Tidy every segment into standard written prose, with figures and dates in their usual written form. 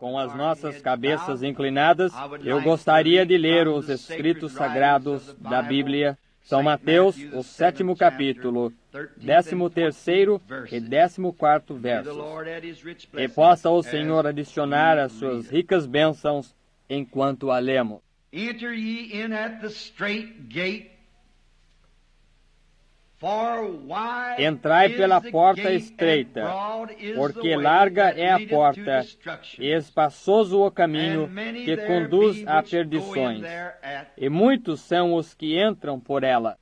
Com as nossas cabeças inclinadas, eu gostaria de ler os escritos sagrados da Bíblia. São Mateus, o 7º capítulo, 13º e 14º versos. E possa o Senhor adicionar as suas ricas bênçãos enquanto a lemos. Enter ye in at the strait gate. Entrai pela porta estreita, porque larga é a porta, e espaçoso o caminho que conduz a perdições, e muitos são os que entram por ela.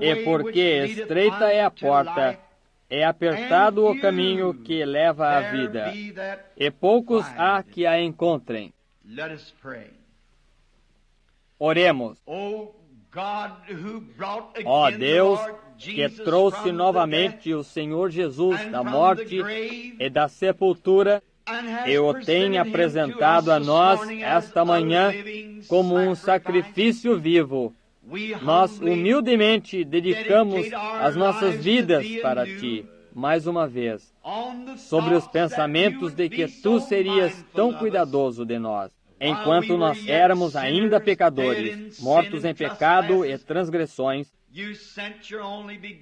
E porque estreita é a porta, é apertado o caminho que leva à vida, e poucos há que a encontrem. Oremos. Ó Deus, que trouxe novamente o Senhor Jesus da morte e da sepultura, e o tem apresentado a nós esta manhã como um sacrifício vivo. Nós humildemente dedicamos as nossas vidas para Ti, mais uma vez, sobre os pensamentos de que Tu serias tão cuidadoso de nós. Enquanto nós éramos ainda pecadores, mortos em pecado e transgressões,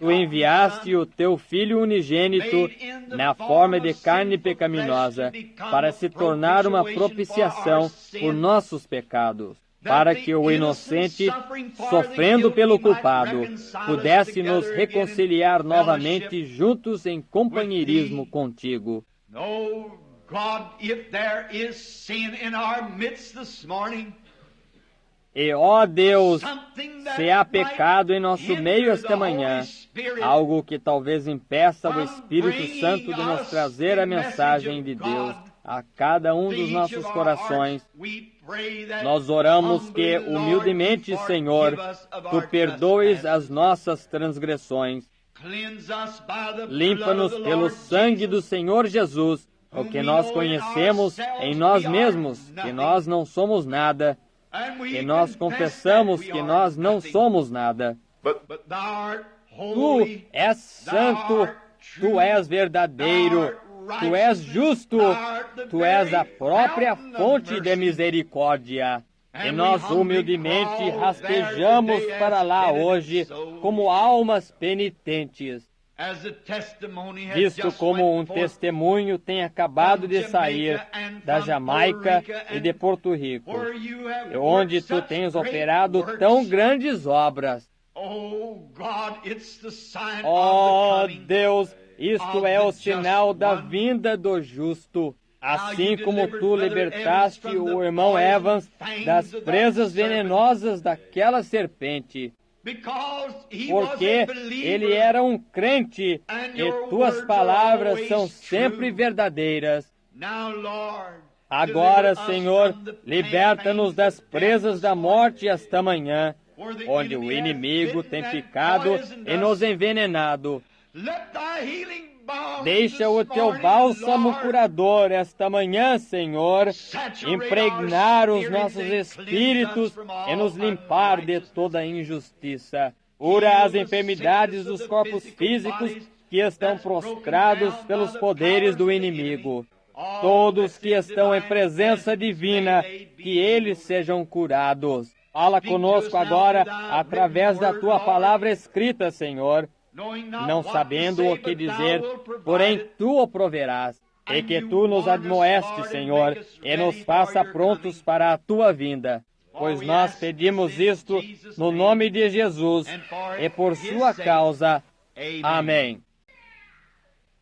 Tu enviaste o Teu Filho unigênito na forma de carne pecaminosa para se tornar uma propiciação por nossos pecados, para que o inocente, sofrendo pelo culpado, pudesse nos reconciliar novamente juntos em companheirismo contigo. God, if there is sin in our midst this morning, e, ó Deus, se há pecado em nosso meio esta manhã, algo que talvez impeça o Espírito Santo de nos trazer a mensagem de Deus a cada um dos nossos corações, nós oramos que, humildemente, Senhor, Tu perdoes as nossas transgressões. Limpa-nos pelo sangue do Senhor Jesus, o que nós conhecemos em nós mesmos, que nós não somos nada, e nós confessamos que nós não somos nada. Tu és santo, Tu és verdadeiro, Tu és justo, Tu és a própria fonte de misericórdia. E nós humildemente rastejamos para lá hoje como almas penitentes. Visto como um testemunho tem acabado de sair da Jamaica e de Porto Rico, onde Tu tens operado tão grandes obras. Oh Deus, isto é o sinal da vinda do justo. Assim como Tu libertaste o irmão Evans das presas venenosas daquela serpente, porque ele era um crente e Tuas palavras são sempre verdadeiras. Agora, Senhor, liberta-nos das presas da morte esta manhã, onde o inimigo tem picado e nos envenenado. Deixa o Teu bálsamo curador esta manhã, Senhor, impregnar os nossos espíritos e nos limpar de toda injustiça. Cura as enfermidades dos corpos físicos que estão prostrados pelos poderes do inimigo. Todos que estão em presença divina, que eles sejam curados. Fala conosco agora através da Tua palavra escrita, Senhor, não sabendo o que dizer, porém Tu o proverás, e que Tu nos admoeste, Senhor, e nos faça prontos para a Tua vinda. Pois nós pedimos isto no nome de Jesus, e por Sua causa. Amém.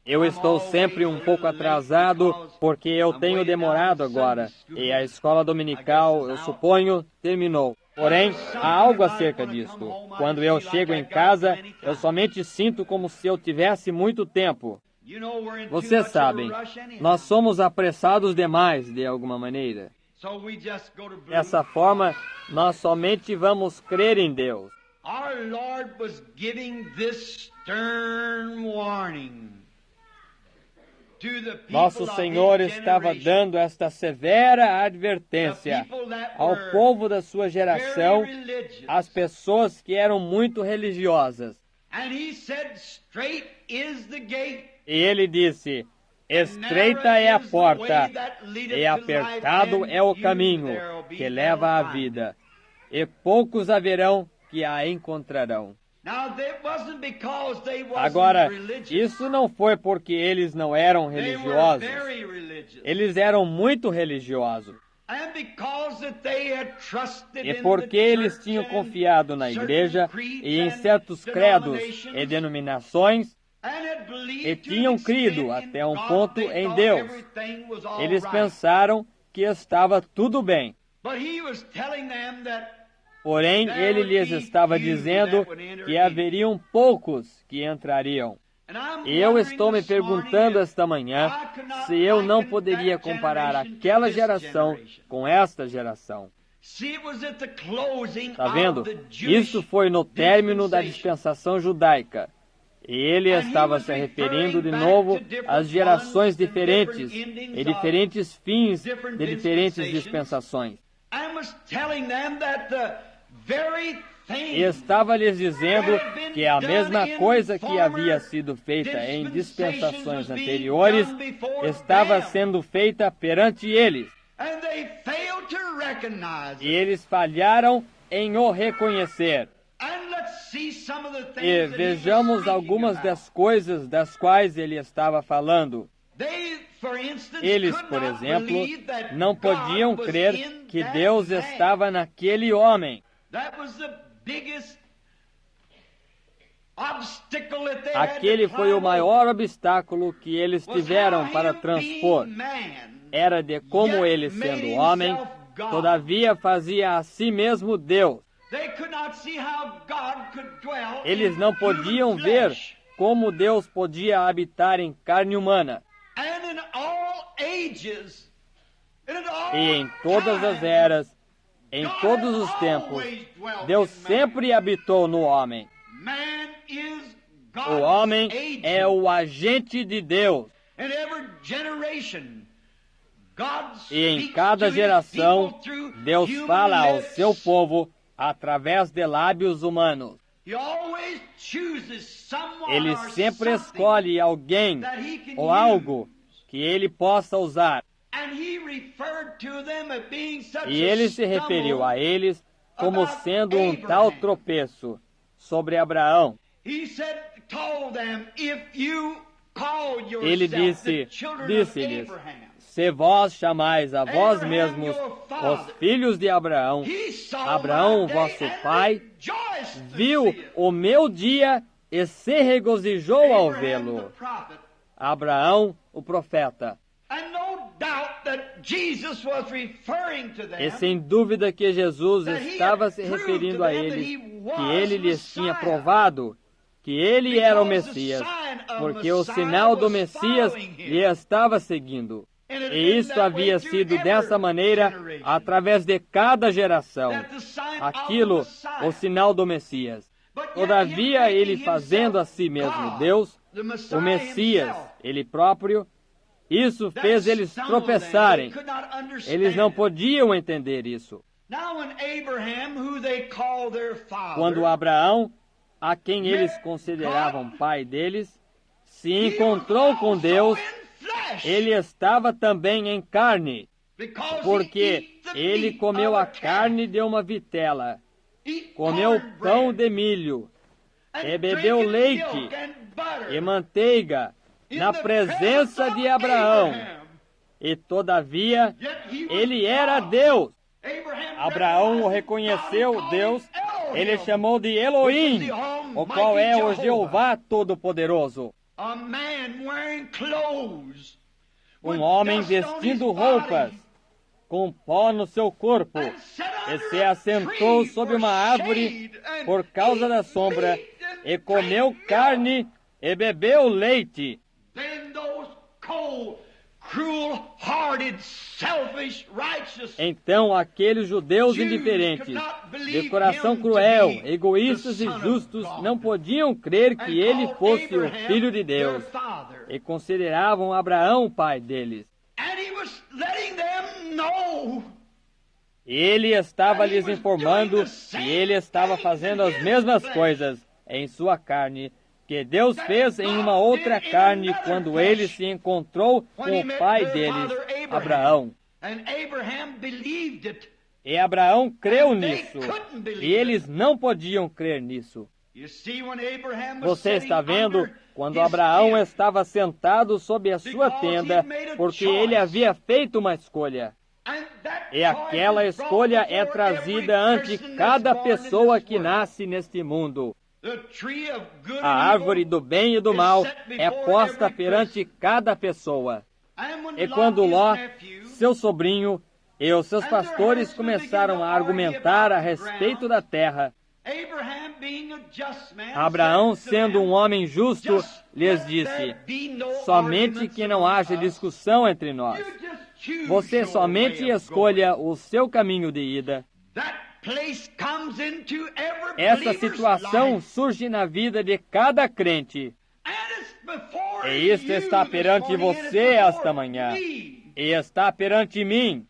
Eu estou sempre um pouco atrasado, porque eu tenho demorado agora, e a escola dominical, eu suponho, terminou. Porém, há algo acerca disto. Quando eu chego em casa, eu somente sinto como se eu tivesse muito tempo. Vocês sabem, nós somos apressados demais, de alguma maneira. Dessa forma, nós somente vamos crer em Deus. Our Lord was giving this stern warning. Nosso Senhor estava dando esta severa advertência ao povo da sua geração, às pessoas que eram muito religiosas. E ele disse: estreita é a porta, e apertado é o caminho que leva à vida, e poucos haverão que a encontrarão. Agora, isso não foi porque eles não eram religiosos. Eles eram muito religiosos. E porque eles tinham confiado na igreja e em certos credos e denominações, e tinham crido até um ponto em Deus, eles pensaram que estava tudo bem. Porém, ele lhes estava dizendo que haveriam poucos que entrariam. E eu estou me perguntando esta manhã se eu não poderia comparar aquela geração com esta geração. Está vendo? Isso foi no término da dispensação judaica. E ele estava se referindo de novo às gerações diferentes e diferentes fins de diferentes dispensações. E estava lhes dizendo que a mesma coisa que havia sido feita em dispensações anteriores estava sendo feita perante eles. E eles falharam em o reconhecer. E vejamos algumas das coisas das quais ele estava falando. Eles, por exemplo, não podiam crer que Deus estava naquele homem. Aquele foi o maior obstáculo que eles tiveram para transpor. Era de como ele, sendo homem, todavia fazia a si mesmo Deus. Eles não podiam ver como Deus podia habitar em carne humana. E em todas as eras, em todos os tempos, Deus sempre habitou no homem. O homem é o agente de Deus. E em cada geração, Deus fala ao seu povo através de lábios humanos. Ele sempre escolhe alguém ou algo que ele possa usar. E ele se referiu a eles como sendo um tal tropeço sobre Abraão. Ele disse-lhes: se vós chamais a vós mesmos os filhos de Abraão, Abraão, vosso pai, viu o meu dia e se regozijou ao vê-lo. Abraão, o profeta. E sem dúvida que Jesus estava se referindo a eles, que ele lhes tinha provado que ele era o Messias, porque o sinal do Messias lhe estava seguindo. E isso havia sido dessa maneira através de cada geração. Aquilo, o sinal do Messias. Todavia, ele fazendo a si mesmo Deus, o Messias, ele próprio, isso fez eles tropeçarem. Eles não podiam entender isso. Quando Abraão, a quem eles consideravam pai deles, se encontrou com Deus, ele estava também em carne, porque ele comeu a carne de uma vitela, comeu pão de milho, e bebeu leite e manteiga na presença de Abraão. E todavia, ele era Deus. Abraão o reconheceu Deus, ele chamou de Elohim, o qual é o Jeová Todo-Poderoso. Um homem vestindo roupas, com pó no seu corpo, e se assentou sob uma árvore por causa da sombra, e comeu carne e bebeu leite. Então aqueles judeus indiferentes, de coração cruel, egoístas e justos, não podiam crer que ele fosse o Filho de Deus, e consideravam Abraão o pai deles. Ele estava lhes informando que ele estava fazendo as mesmas coisas em sua carne que Deus fez em uma outra carne quando ele se encontrou com o pai deles, Abraão. E Abraão creu nisso, e eles não podiam crer nisso. Você está vendo? Quando Abraão estava sentado sob a sua tenda, porque ele havia feito uma escolha. E aquela escolha é trazida ante cada pessoa que nasce neste mundo. A árvore do bem e do mal é posta perante cada pessoa. E quando Ló, seu sobrinho, e os seus pastores começaram a argumentar a respeito da terra, Abraão, sendo um homem justo, lhes disse: somente que não haja discussão entre nós. Você somente escolha o seu caminho de ida. Essa situação surge na vida de cada crente. E isto está perante você esta manhã. E está perante mim.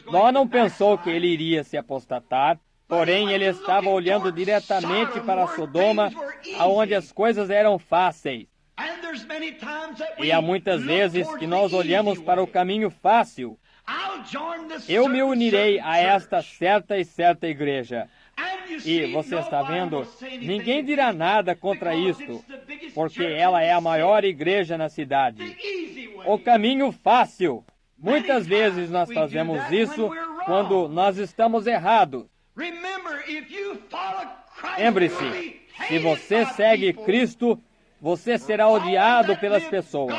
Ló não pensou que ele iria se apostatar, porém ele estava olhando diretamente para Sodoma, aonde as coisas eram fáceis. E há muitas vezes que nós olhamos para o caminho fácil. Eu me unirei a esta certa e certa igreja. E você está vendo? Ninguém dirá nada contra isto, porque ela é a maior igreja na cidade. O caminho fácil. Muitas vezes nós fazemos isso quando nós estamos errados. Lembre-se, se você segue Cristo, você será odiado pelas pessoas,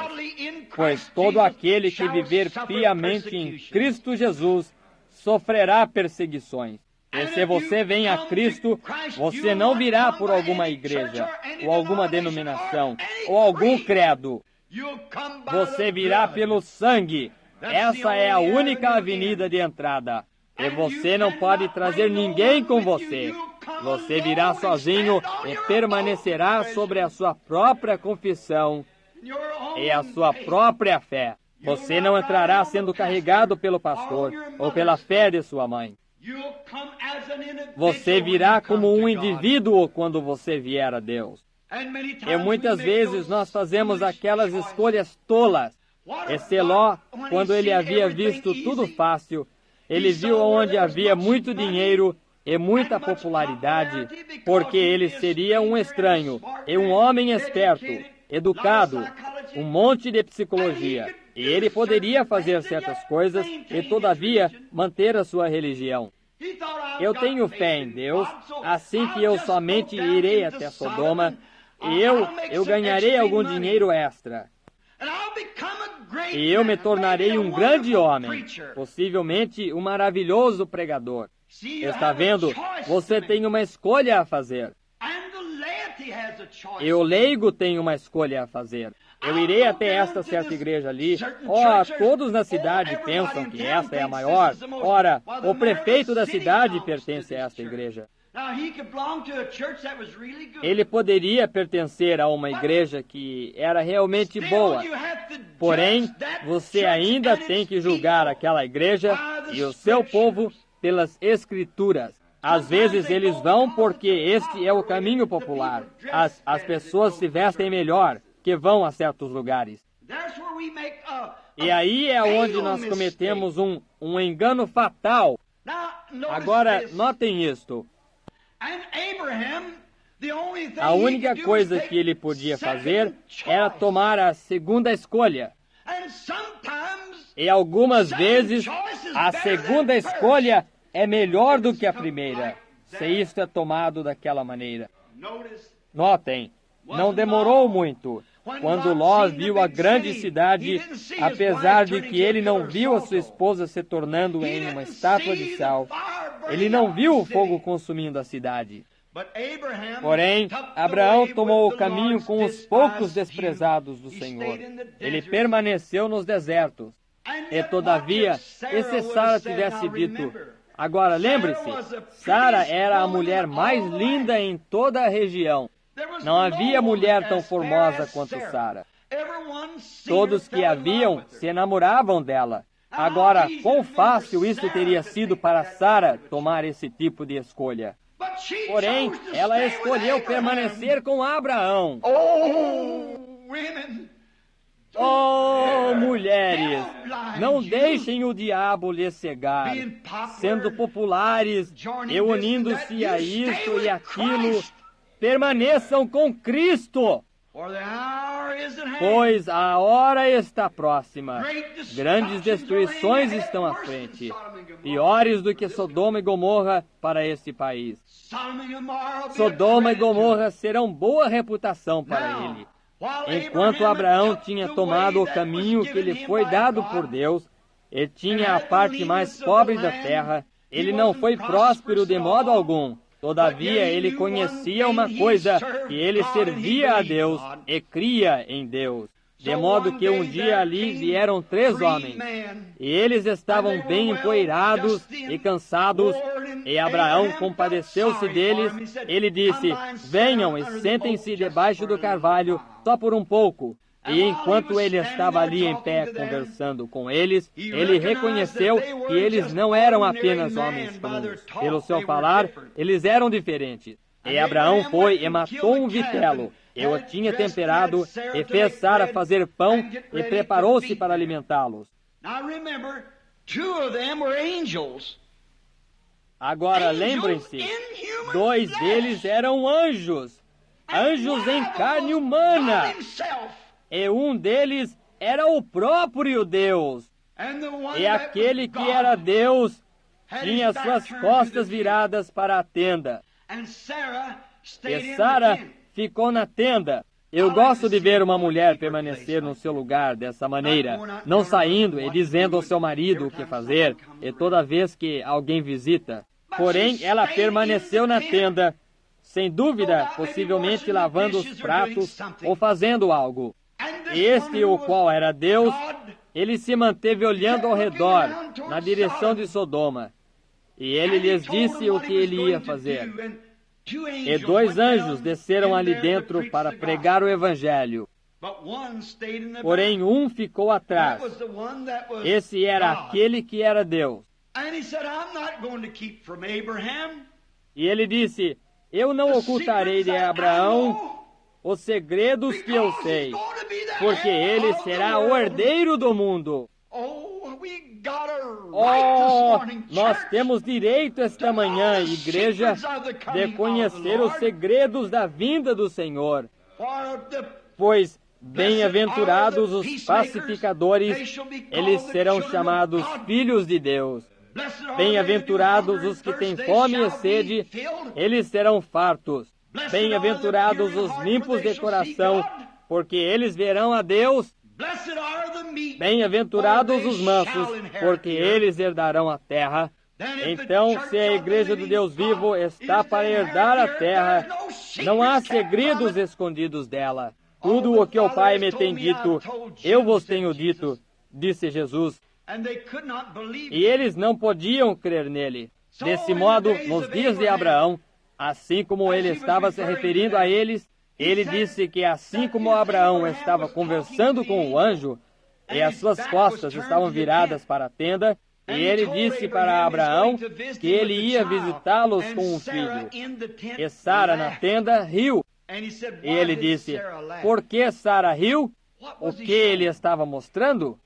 pois todo aquele que viver piamente em Cristo Jesus sofrerá perseguições. E se você vem a Cristo, você não virá por alguma igreja, ou alguma denominação, ou algum credo. Você virá pelo sangue. Essa é a única avenida de entrada. E você não pode trazer ninguém com você. Você virá sozinho e permanecerá sobre a sua própria confissão e a sua própria fé. Você não entrará sendo carregado pelo pastor ou pela fé de sua mãe. Você virá como um indivíduo quando você vier a Deus. E muitas vezes nós fazemos aquelas escolhas tolas. Esse Ló, quando ele havia visto tudo fácil, ele viu onde havia muito dinheiro e muita popularidade, porque ele seria um estranho e um homem esperto, educado, um monte de psicologia. E ele poderia fazer certas coisas e, todavia, manter a sua religião. Eu tenho fé em Deus, assim que eu somente irei até Sodoma, e eu ganharei algum dinheiro extra. E eu me tornarei um grande homem, possivelmente um maravilhoso pregador. Está vendo? Você tem uma escolha a fazer. E o leigo tem uma escolha a fazer. Eu irei até esta certa igreja ali. Todos na cidade pensam que esta é a maior. Ora, o prefeito da cidade pertence a esta igreja. Ele poderia pertencer a uma igreja que era realmente boa. Porém, você ainda tem que julgar aquela igreja e o seu povo pelas Escrituras. Às vezes eles vão porque este é o caminho popular. As pessoas se vestem melhor que vão a certos lugares. E aí é onde nós cometemos um engano fatal. Agora, notem isto. A única coisa que ele podia fazer era tomar a segunda escolha. E algumas vezes, a segunda escolha é melhor do que a primeira, se isto é tomado daquela maneira. Notem, não demorou muito. Quando Ló viu a grande cidade, apesar de que ele não viu a sua esposa se tornando em uma estátua de sal, ele não viu o fogo consumindo a cidade. Porém, Abraão tomou o caminho com os poucos desprezados do Senhor. Ele permaneceu nos desertos. E todavia, e se Sara tivesse dito... Agora, lembre-se, Sara era a mulher mais linda em toda a região. Não havia mulher tão formosa quanto Sara. Todos que a viam se enamoravam dela. Agora, quão fácil isso teria sido para Sara tomar esse tipo de escolha. Porém, ela escolheu permanecer com Abraão. Oh, mulheres, não deixem o diabo lhes cegar, sendo populares e unindo-se a isso e aquilo, permaneçam com Cristo, pois a hora está próxima. Grandes destruições estão à frente, piores do que Sodoma e Gomorra para este país. Sodoma e Gomorra serão boa reputação para ele. Enquanto Abraão tinha tomado o caminho que lhe foi dado por Deus, ele tinha a parte mais pobre da terra, ele não foi próspero de modo algum. Todavia, ele conhecia uma coisa, que ele servia a Deus e cria em Deus. De modo que um dia ali vieram 3 homens, e eles estavam bem empoeirados e cansados, e Abraão compadeceu-se deles. Ele disse: venham e sentem-se debaixo do carvalho, só por um pouco. E enquanto ele estava ali em pé conversando com eles, ele reconheceu que eles não eram apenas homens comuns. Pelo seu falar, eles eram diferentes. E Abraão foi e matou um vitelo, e o tinha temperado, e fez Sara fazer pão, e preparou-se para alimentá-los. Agora lembrem-se, 2 deles eram anjos, anjos em carne humana, e um deles era o próprio Deus. E aquele que era Deus tinha suas costas viradas para a tenda. E Sara ficou na tenda. Eu gosto de ver uma mulher permanecer no seu lugar dessa maneira, não saindo e dizendo ao seu marido o que fazer, e toda vez que alguém visita. Porém, ela permaneceu na tenda, sem dúvida, possivelmente lavando os pratos ou fazendo algo. Este, o qual era Deus, ele se manteve olhando ao redor, na direção de Sodoma. E ele lhes disse o que ele ia fazer. E 2 anjos desceram ali dentro para pregar o Evangelho. Porém, um ficou atrás. Esse era aquele que era Deus. E ele disse: eu não ocultarei de Abraão os segredos que eu sei, porque ele será o herdeiro do mundo. Nós temos direito esta manhã, igreja, de conhecer os segredos da vinda do Senhor. Pois bem-aventurados os pacificadores, eles serão chamados filhos de Deus. Bem-aventurados os que têm fome e sede, eles serão fartos. Bem-aventurados os limpos de coração, porque eles verão a Deus. Bem-aventurados os mansos, porque eles herdarão a terra. Então, se a igreja do Deus vivo está para herdar a terra, não há segredos escondidos dela. Tudo o que o Pai me tem dito, eu vos tenho dito, disse Jesus. E eles não podiam crer nele. Desse modo, nos dias de Abraão, assim como ele estava se referindo a eles, ele disse que assim como Abraão estava conversando com o anjo, e as suas costas estavam viradas para a tenda, e ele disse para Abraão que ele ia visitá-los com um filho. E Sara na tenda riu. E ele disse: por que Sara riu? O que ele estava mostrando?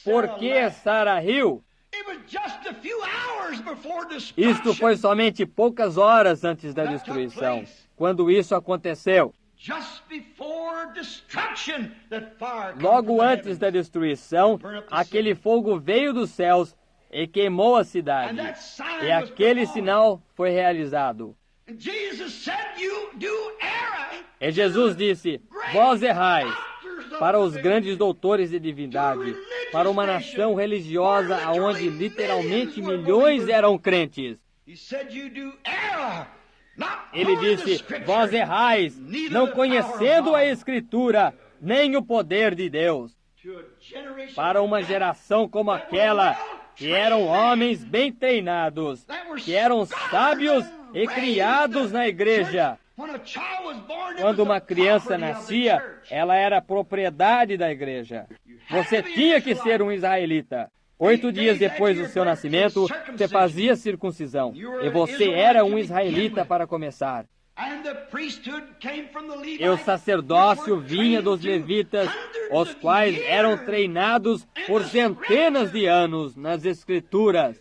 Por que Sara riu? Isto foi somente poucas horas antes da destruição, quando isso aconteceu. Logo antes da destruição, aquele fogo veio dos céus e queimou a cidade. E aquele sinal foi realizado. E Jesus disse: vós errais, para os grandes doutores de divindade, para uma nação religiosa onde literalmente milhões eram crentes. Ele disse: vós errais, não conhecendo a Escritura, nem o poder de Deus. Para uma geração como aquela, que eram homens bem treinados, que eram sábios e criados na igreja. Quando uma criança nascia, ela era propriedade da igreja. Você tinha que ser um israelita. 8 dias depois do seu nascimento, você fazia circuncisão. E você era um israelita para começar. E o sacerdócio vinha dos levitas, os quais eram treinados por centenas de anos nas Escrituras.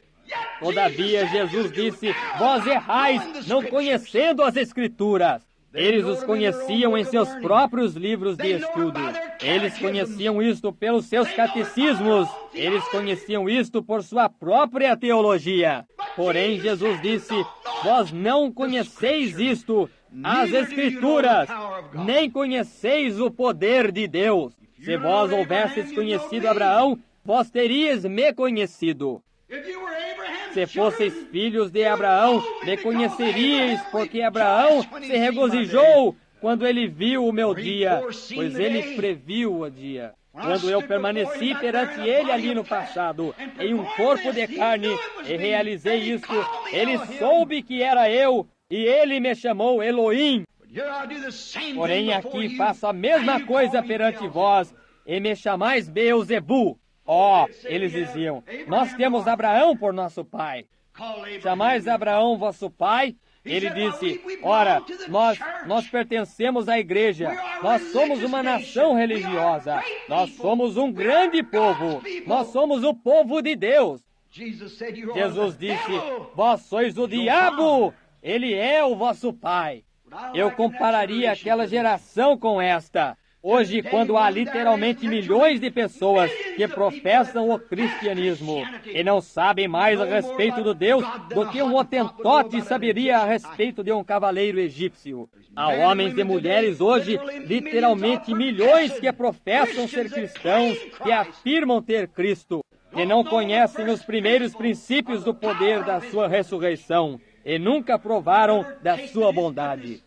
Todavia, Jesus disse: vós errais, não conhecendo as Escrituras. Eles os conheciam em seus próprios livros de estudo. Eles conheciam isto pelos seus catecismos. Eles conheciam isto por sua própria teologia. Porém, Jesus disse: vós não conheceis isto, as Escrituras, nem conheceis o poder de Deus. Se vós houvesseis conhecido Abraão, vós terias me conhecido. Se fosseis filhos de Abraão, me conheceríeis, porque Abraão se regozijou quando ele viu o meu dia, pois ele previu o dia. Quando eu permaneci perante ele ali no passado, em um corpo de carne, e realizei isto, ele soube que era eu, e ele me chamou Elohim. Porém, aqui faço a mesma coisa perante vós, e me chamais Beelzebu. Eles diziam: nós temos Abraão por nosso pai. Chamais Abraão vosso pai? Ele disse: ora, nós pertencemos à igreja. Nós somos uma nação religiosa. Nós somos um grande povo. Nós somos o povo de Deus. Jesus disse: vós sois o diabo. Ele é o vosso pai. Eu compararia aquela geração com esta. Hoje, quando há literalmente milhões de pessoas que professam o cristianismo e não sabem mais a respeito do Deus do que um hotentote saberia a respeito de um cavaleiro egípcio. Há homens e mulheres hoje, literalmente milhões que professam ser cristãos, que afirmam ter Cristo, que não conhecem os primeiros princípios do poder da sua ressurreição e nunca provaram da sua bondade.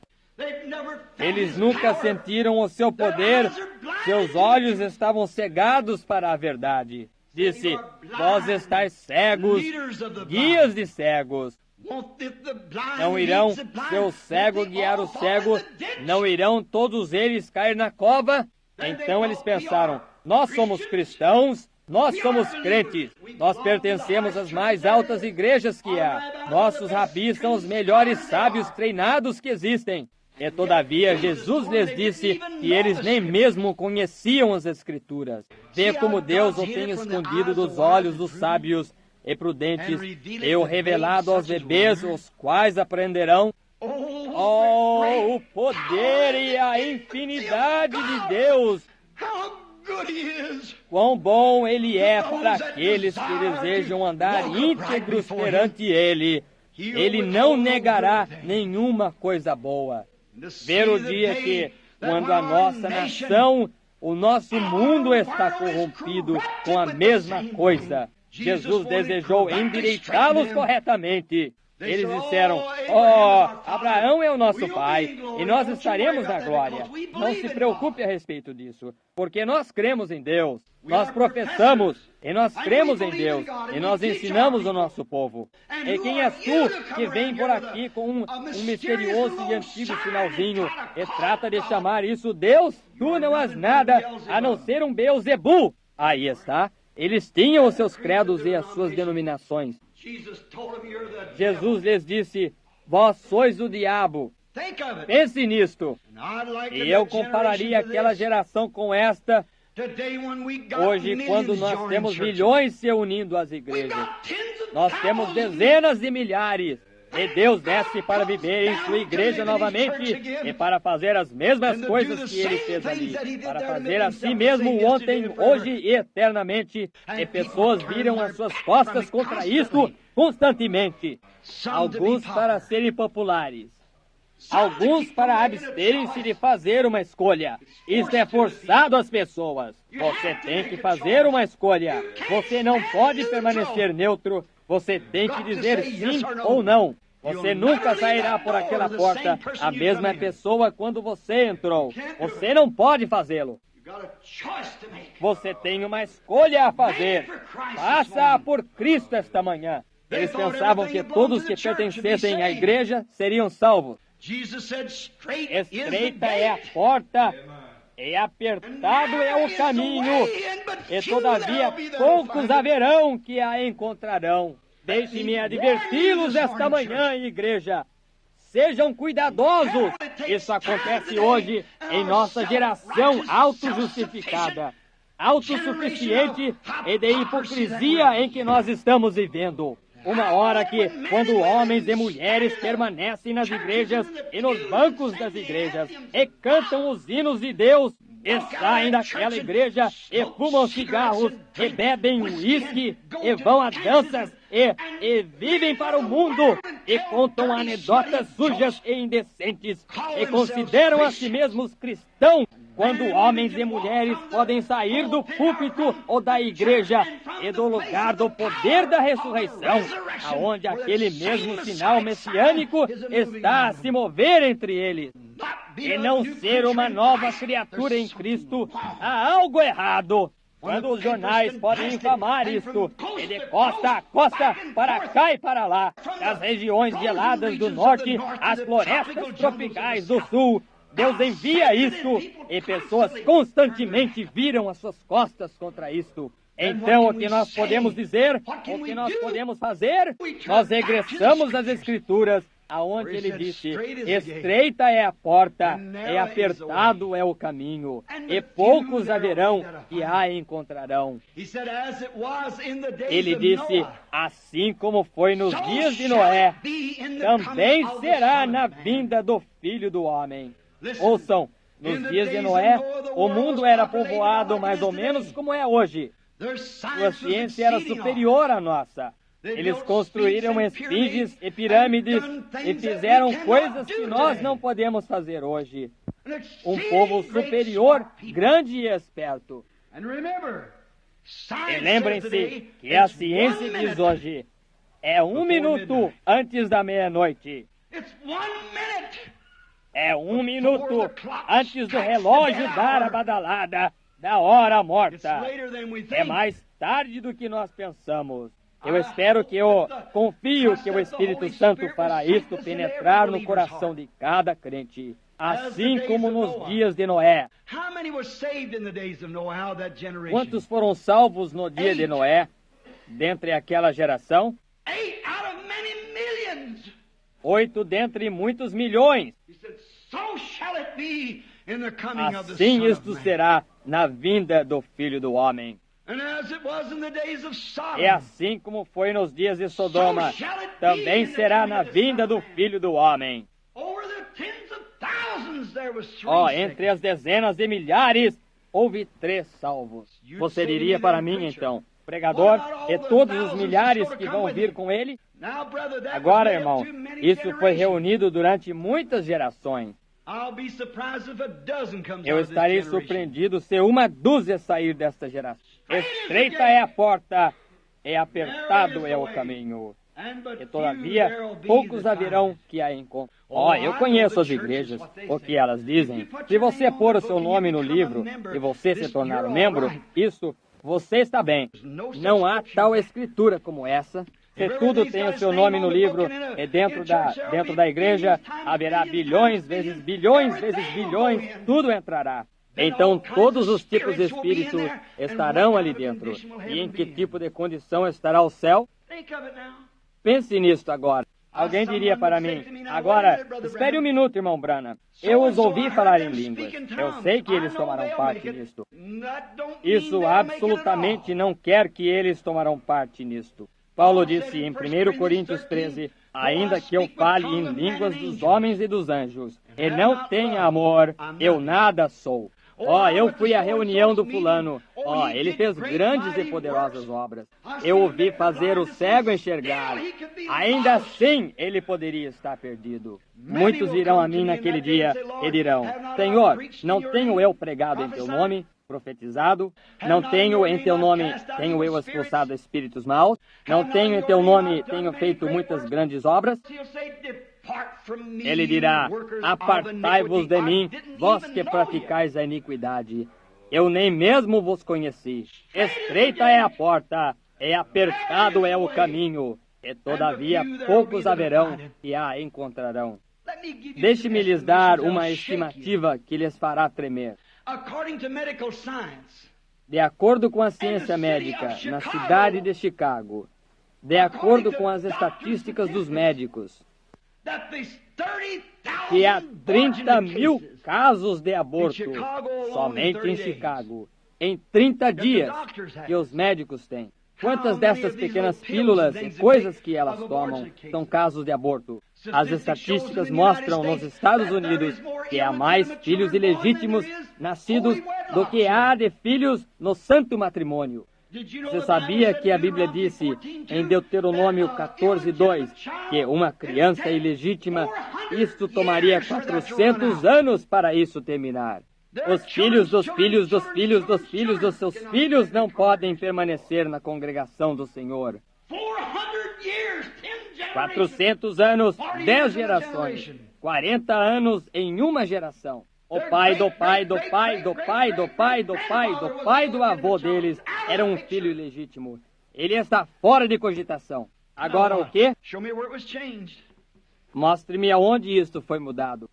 Eles nunca sentiram o seu poder, seus olhos estavam cegados para a verdade. Disse: vós estáis cegos, guias de cegos. Não irão seu cego guiar o cego? Não irão todos eles cair na cova? Então eles pensaram: nós somos cristãos, nós somos crentes, nós pertencemos às mais altas igrejas que há. Nossos rabis são os melhores sábios treinados que existem. E todavia Jesus lhes disse que eles nem mesmo conheciam as Escrituras. Vê como Deus o tem escondido dos olhos dos sábios e prudentes e o revelado aos bebês, os quais aprenderão. O poder e a infinidade de Deus! Quão bom Ele é para aqueles que desejam andar íntegros perante Ele. Ele não negará nenhuma coisa boa. Ver o dia que, quando a nossa nação, o nosso mundo está corrompido com a mesma coisa, Jesus desejou endireitá-los corretamente. Eles disseram: Abraão é o nosso pai e nós estaremos na glória. Não se preocupe a respeito disso, porque nós cremos em Deus. Nós professamos e nós cremos em Deus e nós ensinamos o nosso povo. E quem és tu que vem por aqui com um misterioso e antigo sinalzinho e trata de chamar isso Deus? Tu não és nada a não ser um Beelzebu. Aí está. Eles tinham os seus credos e as suas denominações. Jesus lhes disse: vós sois o diabo. Pense nisto. E eu compararia aquela geração com esta. Hoje, quando nós temos milhões se unindo às igrejas, nós temos dezenas de milhares. E Deus desce para viver em sua igreja novamente e para fazer as mesmas coisas que Ele fez ali, para fazer a si mesmo ontem, hoje e eternamente. E pessoas viram as suas costas contra isto constantemente. Alguns para serem populares, alguns para absterem-se de fazer uma escolha. Isto é forçado às pessoas. Você tem que fazer uma escolha. Você não pode permanecer neutro. Você tem que dizer sim ou não. Você nunca sairá por aquela porta a mesma pessoa quando você entrou. Você não pode fazê-lo. Você tem uma escolha a fazer. Faça-a por Cristo esta manhã. Eles pensavam que todos que pertencessem à igreja seriam salvos. Estreita é a porta e apertado é o caminho, e todavia poucos haverão que a encontrarão. Deixe-me adverti-los esta manhã, igreja. Sejam cuidadosos. Isso acontece hoje em nossa geração autojustificada, autossuficiente e de hipocrisia em que nós estamos vivendo. Uma hora que, quando homens e mulheres permanecem nas igrejas e nos bancos das igrejas e cantam os hinos de Deus, e saem daquela igreja e fumam cigarros, e bebem uísque, e vão a danças, e vivem para o mundo, e contam anedotas sujas e indecentes, e consideram a si mesmos cristãos, quando homens e mulheres podem sair do púlpito ou da igreja e do lugar do poder da ressurreição, aonde aquele mesmo sinal messiânico está a se mover entre eles, e não ser uma nova criatura em Cristo, há algo errado. Quando os jornais podem infamar isto, e de costa a costa, para cá e para lá, das regiões geladas do norte às florestas tropicais do sul, Deus envia isto, e pessoas constantemente viram as suas costas contra isto. Então, o que nós podemos dizer, o que nós podemos fazer? Nós regressamos às Escrituras, aonde ele disse, estreita é a porta, e apertado é o caminho, e poucos haverão que a encontrarão. Ele disse, assim como foi nos dias de Noé, também será na vinda do Filho do Homem. Ouçam, nos dias de Noé, o mundo era povoado mais ou menos como é hoje. Sua ciência era superior à nossa. Eles construíram esfinges e pirâmides e fizeram coisas que nós não podemos fazer hoje. Um povo superior, grande e esperto. E lembrem-se que a ciência diz hoje, é 1 minuto antes da meia-noite. É 1 minuto antes do relógio dar a badalada da hora morta. É mais tarde do que nós pensamos. Eu espero confio que o Espírito Santo fará isto penetrar no coração de cada crente, assim como nos dias de Noé. Quantos foram salvos no dia de Noé, dentre aquela geração? 8 dentre muitos milhões. Assim isto será na vinda do Filho do Homem. E assim como foi nos dias de Sodoma, também será na vinda do Filho do Homem. Entre as dezenas de milhares, houve 3 salvos. Você diria para mim, então, pregador, e todos os milhares que vão vir com ele? Agora, irmão, isso foi reunido durante muitas gerações. Eu estarei surpreendido se 1 sair desta geração. Estreita é a porta, e apertado é o caminho, e todavia poucos haverão que a encontrem. Eu conheço as igrejas, o que elas dizem. Se você pôr o seu nome no livro e você se tornar membro, você está bem. Não há tal escritura como essa. Se tudo tem o seu nome no livro e dentro da igreja, haverá bilhões vezes bilhões, tudo entrará. Então todos os tipos de espíritos estarão ali dentro. E em que tipo de condição estará o céu? Pense nisto agora. Alguém diria para mim, agora, espere 1 minuto, irmão Branham. Eu os ouvi falar em línguas. Eu sei que eles tomarão parte nisto. Isso absolutamente não quer que eles tomarão parte nisto. Paulo disse em 1 Coríntios 13, ainda que eu fale em línguas dos homens e dos anjos, e não tenha amor, eu nada sou. Eu fui à reunião do fulano. Ele fez grandes e poderosas obras. Eu ouvi fazer o cego enxergar. Ainda assim, ele poderia estar perdido. Muitos virão a mim naquele dia e dirão, Senhor, não tenho eu pregado em teu nome, profetizado? Não tenho em teu nome, tenho eu expulsado espíritos maus? Não tenho em teu nome, tenho feito muitas grandes obras? Ele dirá, apartai-vos de mim, vós que praticais a iniquidade. Eu nem mesmo vos conheci. Estreita é a porta, e apertado é o caminho, e todavia poucos haverão que a encontrarão. Deixe-me lhes dar uma estimativa que lhes fará tremer. according to medical science, de acordo com a ciência médica, na cidade de Chicago, de acordo com as estatísticas dos médicos, that there's 30,000 que há 30 abortion mil cases casos de aborto somente em Chicago, em 30 dias que os médicos têm. Quantas dessas pequenas pílulas e coisas que elas tomam são casos de aborto? As estatísticas mostram nos Estados Unidos que há mais filhos ilegítimos nascidos do que há de filhos no santo matrimônio. Você sabia que a Bíblia disse em Deuteronômio 14:2 que uma criança ilegítima, isto tomaria 400 anos para isso terminar? Os filhos dos filhos dos filhos dos filhos dos seus filhos não podem permanecer na congregação do Senhor. 400 anos, 10 gerações, 40 anos em uma geração. O pai do pai do pai do pai do pai do pai do pai do avô deles era um filho ilegítimo. Ele está fora de cogitação. Agora o quê? Mostre-me aonde isto foi mudado.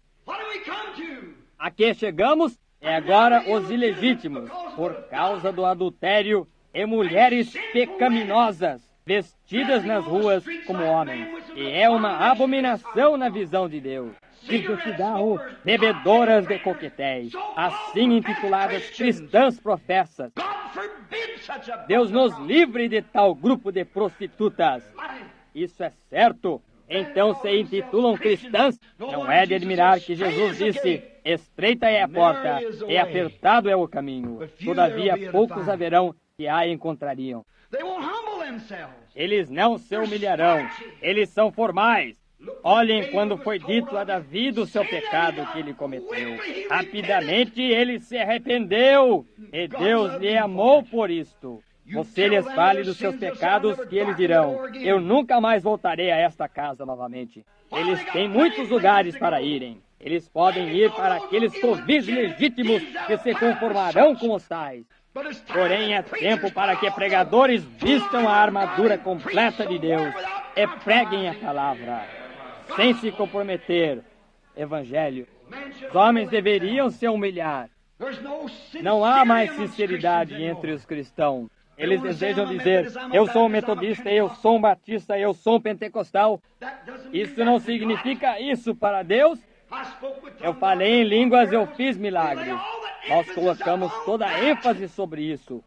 A que chegamos? É agora os ilegítimos, por causa do adultério, e mulheres pecaminosas, vestidas nas ruas como homens. E é uma abominação na visão de Deus. De cigarro, bebedoras de coquetéis, assim intituladas cristãs professas. Deus nos livre de tal grupo de prostitutas. Isso é certo. Então se intitulam cristãs. Não é de admirar que Jesus disse: estreita é a porta, e apertado é o caminho. Todavia poucos haverão que a encontrariam. Eles não se humilharão. Eles são formais. Olhem quando foi dito a Davi do seu pecado que ele cometeu. Rapidamente ele se arrependeu, e Deus lhe amou por isto. Você lhes fale dos seus pecados, que eles dirão: eu nunca mais voltarei a esta casa novamente. Eles têm muitos lugares para irem. Eles podem ir para aqueles covis legítimos que se conformarão com os tais. Porém, é tempo para que pregadores vistam a armadura completa de Deus e preguem a palavra, sem se comprometer. Evangelho. Os homens deveriam se humilhar. Não há mais sinceridade entre os cristãos. Eles desejam dizer: eu sou um metodista, eu sou um batista, eu sou um pentecostal. Isso não significa isso para Deus. Eu falei em línguas, eu fiz milagres. Nós colocamos toda a ênfase sobre isso.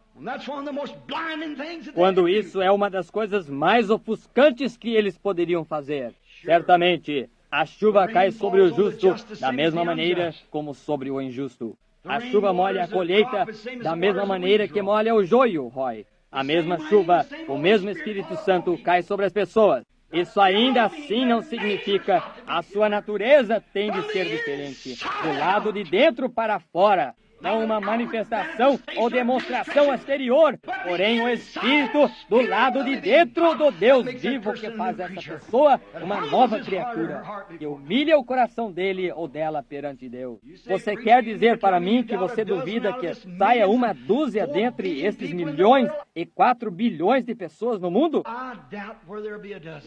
Quando isso é uma das coisas mais ofuscantes que eles poderiam fazer. Certamente, a chuva cai sobre o justo da mesma maneira como sobre o injusto. A chuva molha a colheita da mesma maneira que molha o joio, Roy. A mesma chuva, o mesmo Espírito Santo cai sobre as pessoas. Isso ainda assim não significa a sua natureza tem de ser diferente. Do lado de dentro para fora. Não uma manifestação ou demonstração exterior, porém o Espírito do lado de dentro do Deus vivo que faz essa pessoa uma nova criatura, que humilha o coração dele ou dela perante Deus. Você quer dizer para mim que você duvida que saia uma dúzia dentre esses 1.000.000.004 bilhões de pessoas no mundo?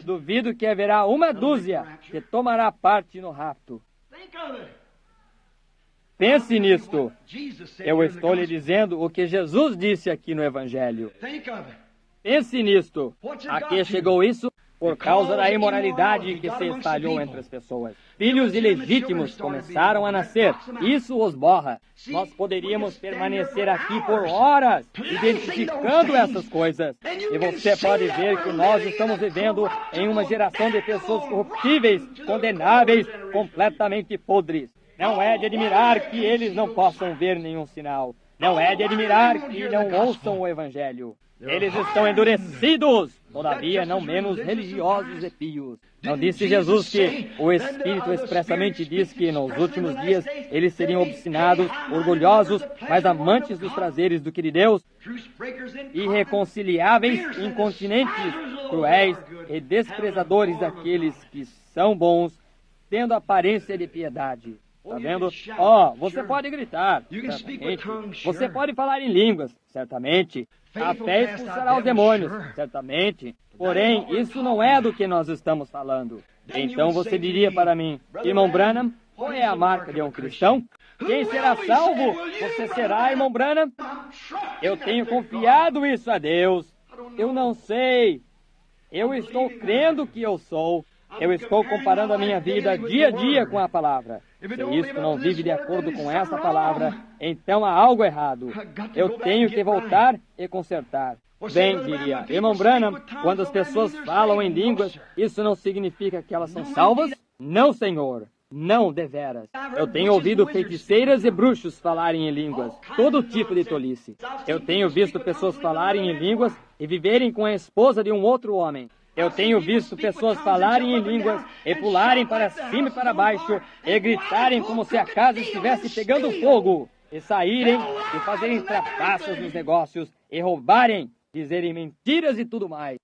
Duvido que haverá uma dúzia que tomará parte no rapto. Pense nisto. Eu estou lhe dizendo o que Jesus disse aqui no Evangelho. Pense nisto. A que chegou isso? Por causa da imoralidade que se espalhou entre as pessoas. Filhos ilegítimos começaram a nascer. Isso os borra. Nós poderíamos permanecer aqui por horas, identificando essas coisas. E você pode ver que nós estamos vivendo em uma geração de pessoas corruptíveis, condenáveis, completamente podres. Não é de admirar que eles não possam ver nenhum sinal. Não é de admirar que não ouçam o Evangelho. Eles estão endurecidos, todavia não menos religiosos e pios. Não disse Jesus que o Espírito expressamente diz que nos últimos dias eles seriam obstinados, orgulhosos, mais amantes dos prazeres do que de Deus, irreconciliáveis, incontinentes, cruéis e desprezadores daqueles que são bons, tendo aparência de piedade. Está vendo? Você pode gritar, certamente. Você pode falar em línguas, certamente. A fé expulsará os demônios, certamente. Porém, isso não é do que nós estamos falando. Então você diria para mim: irmão Branham, qual é a marca de um cristão? Quem será salvo? Você será, irmão Branham? Eu tenho confiado isso a Deus. Eu não sei. Eu estou crendo que eu sou. Eu estou comparando a minha vida dia a dia com a palavra. Se isto não vive de acordo com essa palavra, então há algo errado. Eu tenho que voltar e consertar. Bem, diria, irmão Branham, quando as pessoas falam em línguas, isso não significa que elas são salvas? Não, senhor. Não, deveras. Eu tenho ouvido feiticeiras e bruxos falarem em línguas, todo tipo de tolice. Eu tenho visto pessoas falarem em línguas e viverem com a esposa de um outro homem. Eu tenho visto pessoas falarem em línguas e pularem para cima e para baixo e gritarem como se a casa estivesse pegando fogo e saírem e fazerem trapaças nos negócios e roubarem, dizerem mentiras e tudo mais.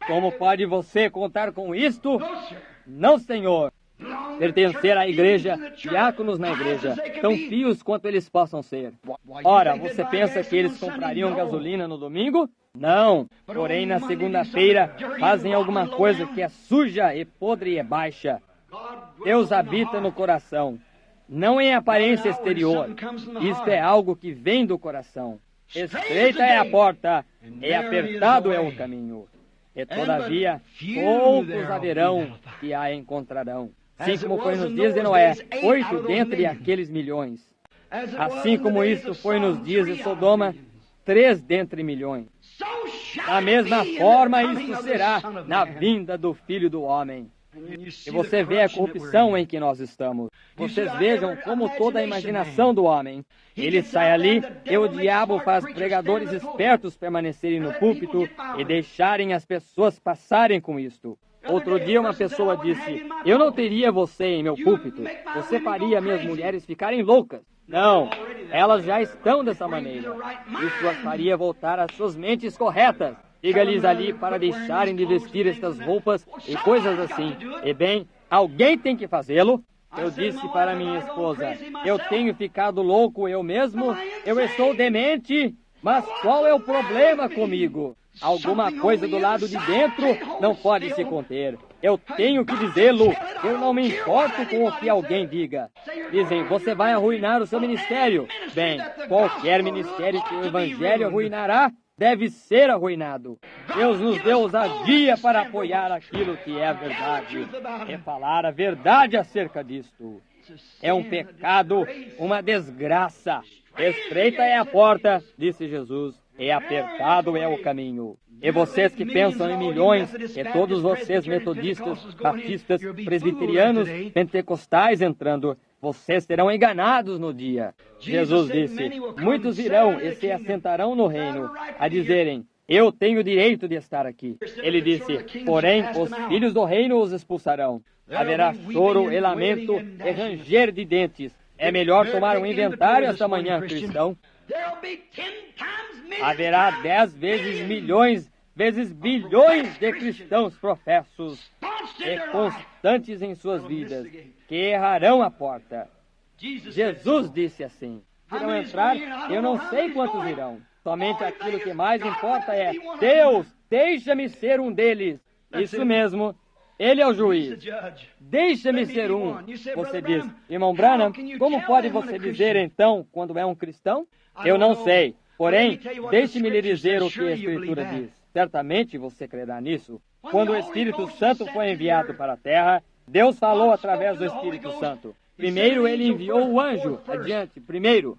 Como pode você contar com isto? Não, senhor. Pertencer à igreja, diáconos na igreja, tão fios quanto eles possam ser. Ora, você pensa que eles comprariam gasolina no domingo? Não. Porém, na segunda-feira, fazem alguma coisa que é suja e podre e é baixa. Deus habita no coração, não em aparência exterior. Isto é algo que vem do coração. Estreita é a porta, e apertado é o caminho. E todavia, poucos haverão que a encontrarão. Assim como foi nos dias de Noé, 8 dentre aqueles milhões. Assim como isto foi nos dias de Sodoma, 3 dentre milhões. Da mesma forma, isto será na vinda do Filho do Homem. E você vê a corrupção em que nós estamos. Vocês vejam como toda a imaginação do homem. Ele sai ali e o diabo faz pregadores espertos permanecerem no púlpito e deixarem as pessoas passarem com isto. Outro dia uma pessoa disse, eu não teria você em meu púlpito. Você faria minhas mulheres ficarem loucas. Não, elas já estão dessa maneira. Isso as faria voltar às suas mentes corretas. Diga-lhes ali para deixarem de vestir estas roupas e coisas assim. E bem, alguém tem que fazê-lo. Eu disse para minha esposa, eu tenho ficado louco eu mesmo, eu estou demente, mas qual é o problema comigo? Alguma coisa do lado de dentro não pode se conter. Eu tenho que dizê-lo. Eu não me importo com o que alguém diga. Dizem, você vai arruinar o seu ministério. Bem, qualquer ministério que o Evangelho arruinará, deve ser arruinado. Deus nos deu ousadia para apoiar aquilo que é a verdade e falar a verdade acerca disto. É um pecado, uma desgraça. Estreita é a porta, disse Jesus, e apertado é o caminho. E vocês que pensam em milhões, e todos vocês metodistas, batistas, presbiterianos, pentecostais entrando, vocês serão enganados no dia. Jesus disse, muitos virão e se assentarão no reino, a dizerem, eu tenho o direito de estar aqui. Ele disse, porém, os filhos do reino os expulsarão. Haverá choro e lamento e ranger de dentes. É melhor tomar um inventário esta manhã, cristão. Haverá 10 vezes milhões, vezes bilhões de cristãos professos e constantes em suas vidas, que errarão a porta. Jesus disse assim, irão entrar, eu não sei quantos irão. Somente aquilo que mais importa é, Deus, deixa-me ser um deles. Isso mesmo, Ele é o juiz. Deixa-me ser um. Você diz, irmão Branham, como pode você dizer então quando é um cristão? Eu não sei. Porém, deixe-me lhe dizer o que a Escritura diz. Certamente você crerá nisso. Quando o Espírito Santo foi enviado para a terra, Deus falou através do Espírito Santo. Primeiro Ele enviou o anjo. Adiante, primeiro.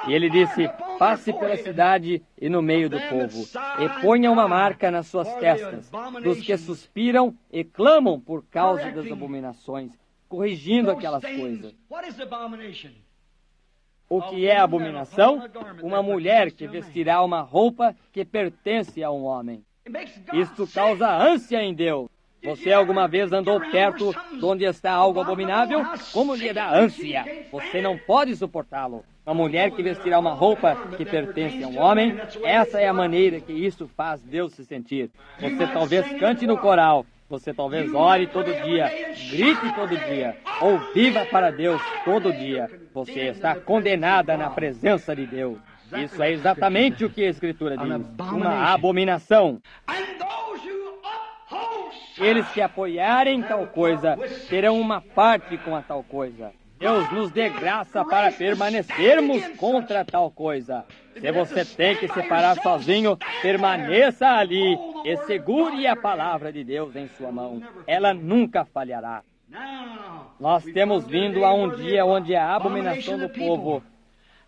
E Ele disse, passe pela cidade e no meio do povo, e ponha uma marca nas suas testas, dos que suspiram e clamam por causa das abominações, corrigindo aquelas coisas. O que é abominação? Uma mulher que vestirá uma roupa que pertence a um homem. Isto causa ânsia em Deus. Você alguma vez andou perto de onde está algo abominável? Como lhe dá ânsia? Você não pode suportá-lo. Uma mulher que vestirá uma roupa que pertence a um homem, essa é a maneira que isso faz Deus se sentir. Você talvez cante no coral, você talvez ore todo dia, grite todo dia, ou viva para Deus todo dia. Você está condenada na presença de Deus. Isso é exatamente o que a Escritura diz. Uma abominação. Aqueles que apoiarem tal coisa terão uma parte com a tal coisa. Deus nos dê graça para permanecermos contra tal coisa. Se você tem que se parar sozinho, permaneça ali e segure a palavra de Deus em sua mão. Ela nunca falhará. Nós temos vindo a um dia onde a abominação do povo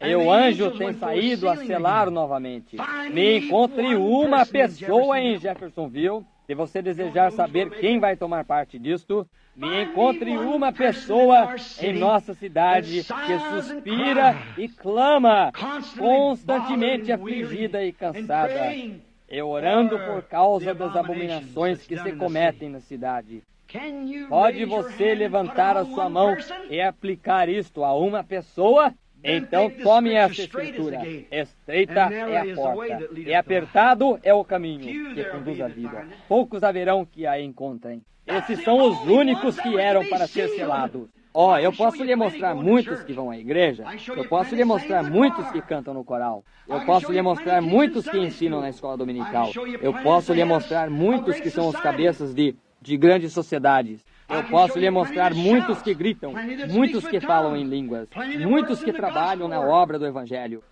e o anjo tem saído a selar novamente. Me encontre uma pessoa em Jeffersonville. Se você desejar saber quem vai tomar parte disto, me encontre uma pessoa em nossa cidade que suspira e clama, constantemente afligida e cansada, e orando por causa das abominações que se cometem na cidade. Pode você levantar a sua mão e aplicar isto a uma pessoa? Então tome essa escritura. Estreita é a porta, e apertado é o caminho que conduz à vida. Poucos haverão que a encontrem. Esses são os únicos que eram para ser selados. Eu posso lhe mostrar muitos que vão à igreja. Eu posso lhe mostrar muitos que cantam no coral. Eu posso lhe mostrar muitos que ensinam na escola dominical. Eu posso lhe mostrar muitos que são os cabeças de grandes sociedades. Eu posso lhe mostrar muitos que gritam, muitos que falam em línguas, muitos que trabalham na obra do Evangelho.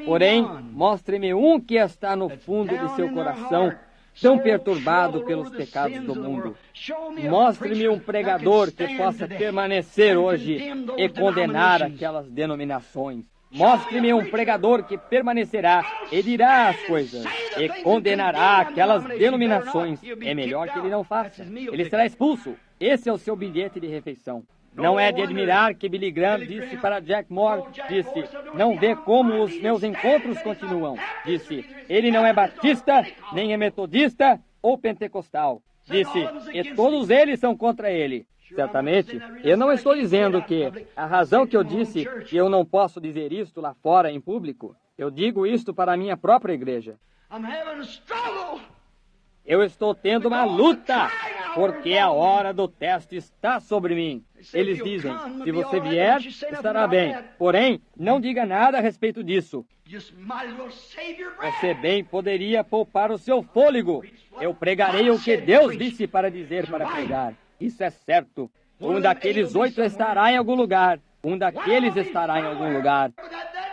Porém, mostre-me um que está no fundo de seu coração, tão perturbado pelos pecados do mundo. Mostre-me um pregador que possa permanecer hoje e condenar aquelas denominações. Mostre-me um pregador que permanecerá e dirá as coisas e condenará aquelas denominações. É melhor que ele não faça. Ele será expulso. Esse é o seu bilhete de refeição. Não é de admirar que Billy Graham disse para Jack Moore, disse, não vê como os meus encontros continuam. Disse, ele não é batista, nem é metodista ou pentecostal. Disse, e todos eles são contra ele. Certamente, eu não estou dizendo que a razão que eu disse que eu não posso dizer isto lá fora em público, eu digo isto para a minha própria igreja. Eu estou tendo uma luta, porque a hora do teste está sobre mim. Eles dizem, se você vier, estará bem. Porém, não diga nada a respeito disso. Você bem poderia poupar o seu fôlego. Eu pregarei o que Deus disse para dizer para pregar. Isso é certo. Um daqueles 8 estará em algum lugar. Um daqueles estará em algum lugar.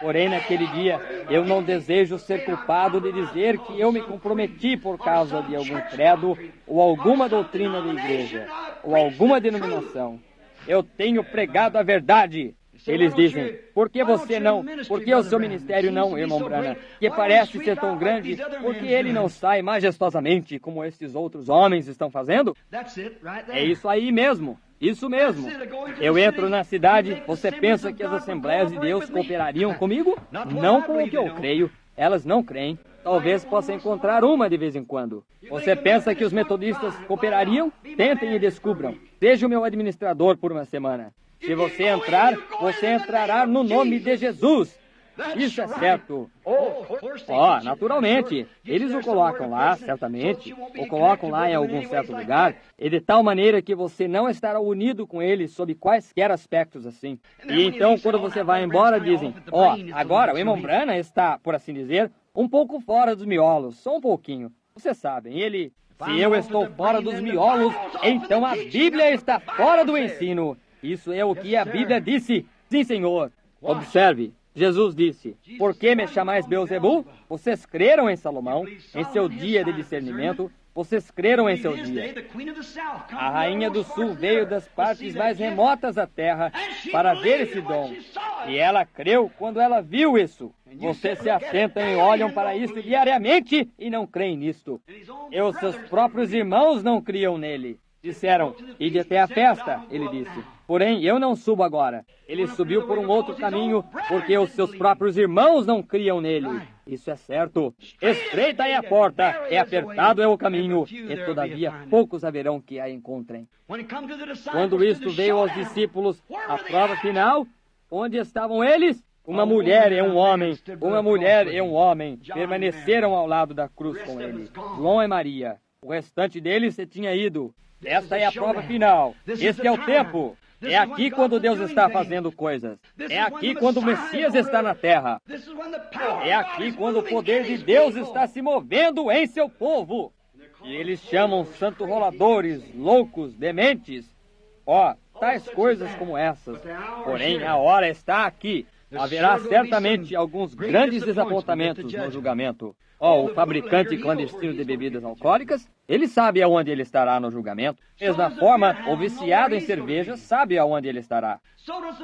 Porém, naquele dia, eu não desejo ser culpado de dizer que eu me comprometi por causa de algum credo ou alguma doutrina da igreja ou alguma denominação. Eu tenho pregado a verdade. Eles dizem, por que você não? Por que o seu ministério não, irmão Branham? Que parece ser tão grande, porque ele não sai majestosamente como esses outros homens estão fazendo? É isso aí mesmo. Isso mesmo. Eu entro na cidade, você pensa que as Assembleias de Deus cooperariam comigo? Não com o que eu creio. Elas não creem. Talvez possa encontrar uma de vez em quando. Você pensa que os metodistas cooperariam? Tentem e descubram. Seja o meu administrador por uma semana. Se você entrar, você entrará no nome de Jesus. Isso é certo. Naturalmente. Eles o colocam lá, certamente. O colocam lá em algum certo lugar. E de tal maneira que você não estará unido com eles sob quaisquer aspectos assim. E então, quando você vai embora, dizem, agora o irmão Branham está, por assim dizer, um pouco fora dos miolos. Só um pouquinho. Vocês sabem, ele... Se eu estou fora dos miolos, então a Bíblia está fora do ensino. Isso é o que a Bíblia disse. Sim, Senhor. Observe. Jesus disse, por que me chamais Beelzebul? Vocês creram em Salomão, em seu dia de discernimento, vocês creram em seu dia. A rainha do sul veio das partes mais remotas da terra para ver esse dom. E ela creu quando ela viu isso. Vocês se assentam e olham para isso diariamente e não creem nisto. E os seus próprios irmãos não criam nele. Disseram, ide até a festa, ele disse. Porém, eu não subo agora. Ele subiu por um outro caminho, porque os seus próprios irmãos não criam nele. Isso é certo. Estreita é a porta, é apertado é o caminho, e todavia poucos haverão que a encontrem. Quando isto veio aos discípulos, a prova final, onde estavam eles? Uma mulher e um homem, permaneceram ao lado da cruz com ele. João e Maria. O restante deles se tinha ido. Esta é a prova final. Este é o tempo. É aqui quando Deus está fazendo coisas. É aqui quando o Messias está na terra. É aqui quando o poder de Deus está se movendo em seu povo. E eles chamam santo roladores, loucos, dementes. Ó, tais coisas como essas. Porém, a hora está aqui. Haverá certamente alguns grandes desapontamentos no julgamento. Ó, o fabricante clandestino de bebidas alcoólicas, ele sabe aonde ele estará no julgamento. Da mesma forma, o viciado em cerveja sabe aonde ele estará.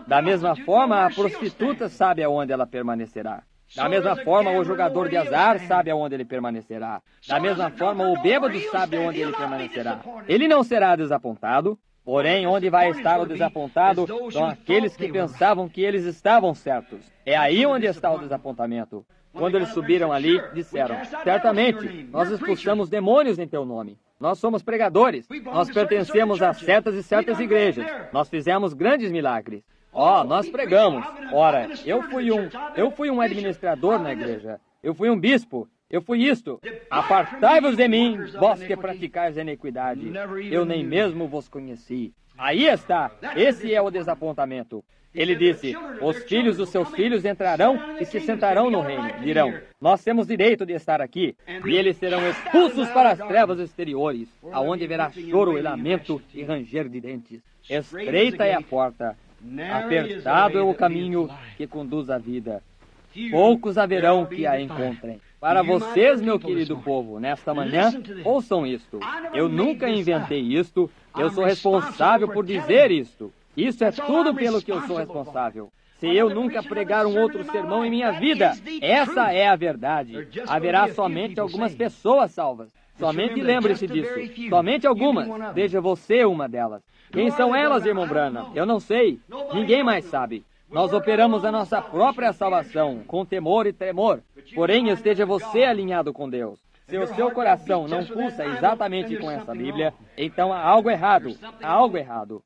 Da mesma forma, a prostituta sabe aonde ela permanecerá. Da mesma forma, o jogador de azar sabe aonde ele permanecerá. Da mesma forma, o bêbado sabe aonde ele permanecerá. Ele não será desapontado, porém, onde vai estar o desapontado são aqueles que pensavam que eles estavam certos. É aí onde está o desapontamento. Quando eles subiram ali, disseram, certamente, nós expulsamos demônios em teu nome. Nós somos pregadores. Nós pertencemos a certas e certas igrejas. Nós fizemos grandes milagres. Ó, nós pregamos. Ora, eu fui um administrador na igreja. Eu fui um bispo. Eu fui isto. Apartai-vos de mim, vós que praticais a iniquidade. Eu nem mesmo vos conheci. Aí está. Esse é o desapontamento. Ele disse, os filhos dos seus filhos entrarão e se sentarão no reino. Dirão, nós temos direito de estar aqui. E eles serão expulsos para as trevas exteriores, aonde haverá choro e lamento e ranger de dentes. Estreita é a porta, apertado é o caminho que conduz à vida. Poucos haverão que a encontrem. Para vocês, meu querido povo, nesta manhã, ouçam isto. Eu nunca inventei isto, eu sou responsável por dizer isto. Isso é tudo pelo que eu sou responsável. Se eu nunca pregar um outro sermão em minha vida, essa é a verdade. Haverá somente algumas pessoas salvas. Somente lembre-se disso. Somente algumas. Seja você uma delas. Quem são elas, irmão Branham? Eu não sei. Ninguém mais sabe. Nós operamos a nossa própria salvação, com temor e tremor. Porém, esteja você alinhado com Deus. Se o seu coração não pulsa exatamente com essa Bíblia, então há algo errado. Há algo errado.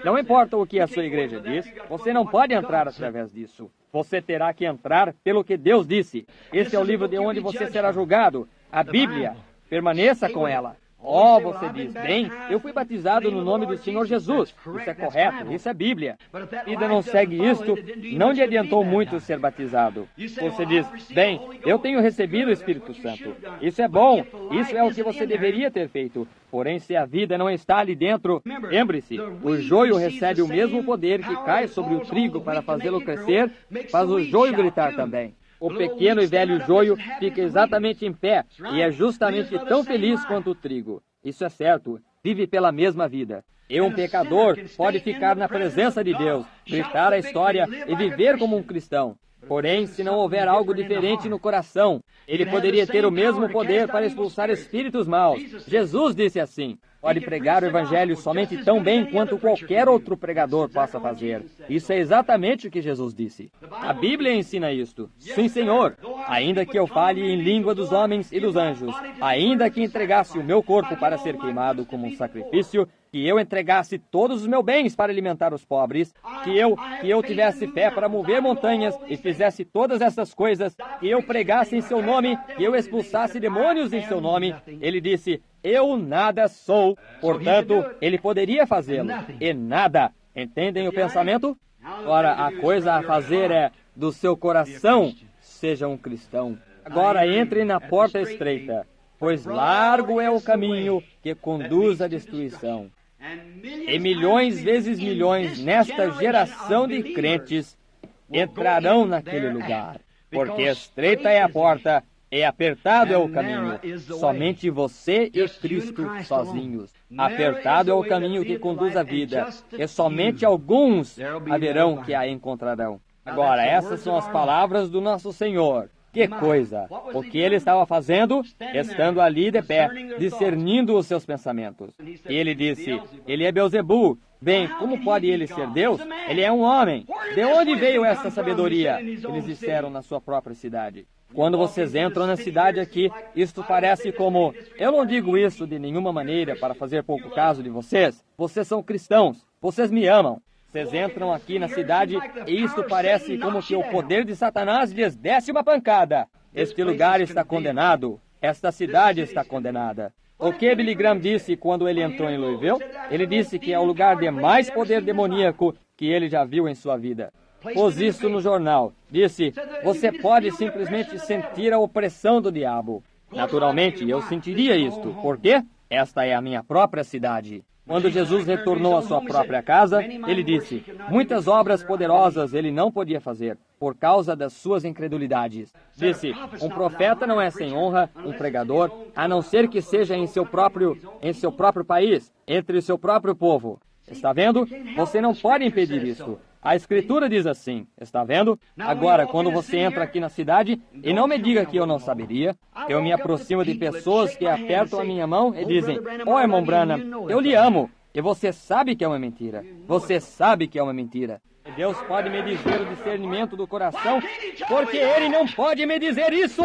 Não importa o que a sua igreja diz, você não pode entrar através disso. Você terá que entrar pelo que Deus disse. Esse é o livro de onde você será julgado. A Bíblia. Permaneça com ela. Oh, você diz, bem, eu fui batizado no nome do Senhor Jesus. Isso é correto, isso é Bíblia. A vida não segue isto, não lhe adiantou muito ser batizado. Você diz, bem, eu tenho recebido o Espírito Santo. Isso é bom, isso é o que você deveria ter feito. Porém, se a vida não está ali dentro, lembre-se, o joio recebe o mesmo poder que cai sobre o trigo para fazê-lo crescer, faz o joio gritar também. O pequeno e velho joio fica exatamente em pé e é justamente tão feliz quanto o trigo. Isso é certo, vive pela mesma vida. E um pecador pode ficar na presença de Deus, gritar a história e viver como um cristão. Porém, se não houver algo diferente no coração, ele poderia ter o mesmo poder para expulsar espíritos maus. Jesus disse assim, pode pregar o Evangelho somente tão bem quanto qualquer outro pregador possa fazer. Isso é exatamente o que Jesus disse. A Bíblia ensina isto. Sim, Senhor. Ainda que eu fale em língua dos homens e dos anjos, ainda que entregasse o meu corpo para ser queimado como um sacrifício, que eu entregasse todos os meus bens para alimentar os pobres, que eu tivesse fé para mover montanhas e fizesse todas essas coisas, que eu pregasse em seu nome, que eu expulsasse demônios em seu nome, ele disse, eu nada sou. Portanto, ele poderia fazê-lo. E nada. Entendem o pensamento? Ora, a coisa a fazer é, do seu coração, seja um cristão. Agora entre na porta estreita, pois largo é o caminho que conduz à destruição. E milhões vezes milhões nesta geração de crentes entrarão naquele lugar. Porque estreita é a porta e apertado é o caminho. Somente você e Cristo sozinhos. Apertado é o caminho que conduz à vida. E somente alguns haverão que a encontrarão. Agora, essas são as palavras do nosso Senhor. Que coisa! O que ele estava fazendo? Estando ali de pé, discernindo os seus pensamentos. E ele disse, ele é Beelzebu. Bem, como pode ele ser Deus? Ele é um homem. De onde veio essa sabedoria? Eles disseram na sua própria cidade. Quando vocês entram na cidade aqui, isto parece como... Eu não digo isso de nenhuma maneira para fazer pouco caso de vocês. Vocês são cristãos. Vocês me amam. Vocês entram aqui na cidade e isto parece como que o poder de Satanás lhes desse uma pancada. Este lugar está condenado. Esta cidade está condenada. O que Billy Graham disse quando ele entrou em Louisville? Ele disse que é o lugar de mais poder demoníaco que ele já viu em sua vida. Pôs isso no jornal. Disse, você pode simplesmente sentir a opressão do diabo. Naturalmente, eu sentiria isto. Por quê? Esta é a minha própria cidade. Quando Jesus retornou à sua própria casa, ele disse, muitas obras poderosas ele não podia fazer, por causa das suas incredulidades. Disse, um profeta não é sem honra, um pregador, a não ser que seja em seu próprio país, entre o seu próprio povo. Está vendo? Você não pode impedir isso. A Escritura diz assim, está vendo? Agora, quando você entra aqui na cidade, e não me diga que eu não saberia, eu me aproximo de pessoas que apertam a minha mão e dizem, irmão Branham, eu lhe amo. E você sabe que é uma mentira. Você sabe que é uma mentira. E Deus pode me dizer o discernimento do coração, porque Ele não pode me dizer isso.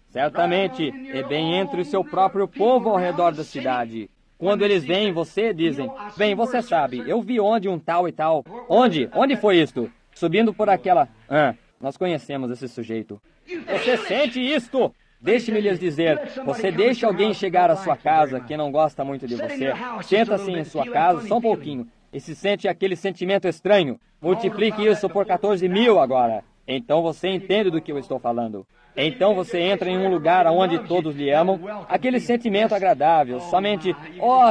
Certamente, e bem entre o seu próprio povo ao redor da cidade. Quando eles veem você, dizem, bem, você sabe, eu vi onde um tal e tal. Onde? Onde foi isto? Subindo por aquela... nós conhecemos esse sujeito. Você sente isto? Deixe-me lhes dizer, você deixa alguém chegar à sua casa que não gosta muito de você, senta-se em sua casa só um pouquinho e se sente aquele sentimento estranho. Multiplique isso por 14.000 agora. Então você entende do que eu estou falando. Então você entra em um lugar onde todos lhe amam, aquele sentimento agradável, somente,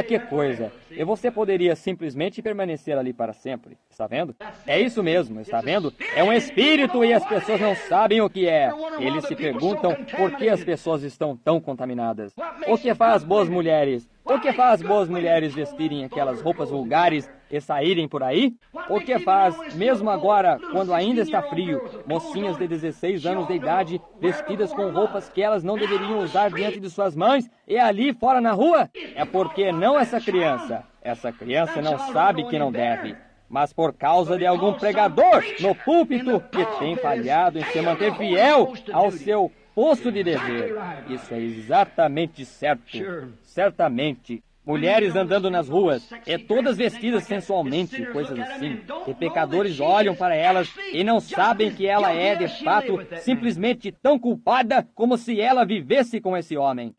que coisa. E você poderia simplesmente permanecer ali para sempre. Está vendo? É isso mesmo, está vendo? É um espírito e as pessoas não sabem o que é. Eles se perguntam por que as pessoas estão tão contaminadas. O que faz boas mulheres? O que faz boas mulheres vestirem aquelas roupas vulgares e saírem por aí? O que faz, mesmo agora, quando ainda está frio, mocinhas de 16 anos de idade vestidas com roupas que elas não deveriam usar diante de suas mães e ali fora na rua? É porque não essa criança. Essa criança não sabe que não deve. Mas por causa de algum pregador no púlpito que tem falhado em se manter fiel ao seu posto de dever. Isso é exatamente certo. Certamente. Mulheres andando nas ruas, e todas vestidas sensualmente, coisas assim. E pecadores olham para elas e não sabem que ela é, de fato, simplesmente tão culpada como se ela vivesse com esse homem.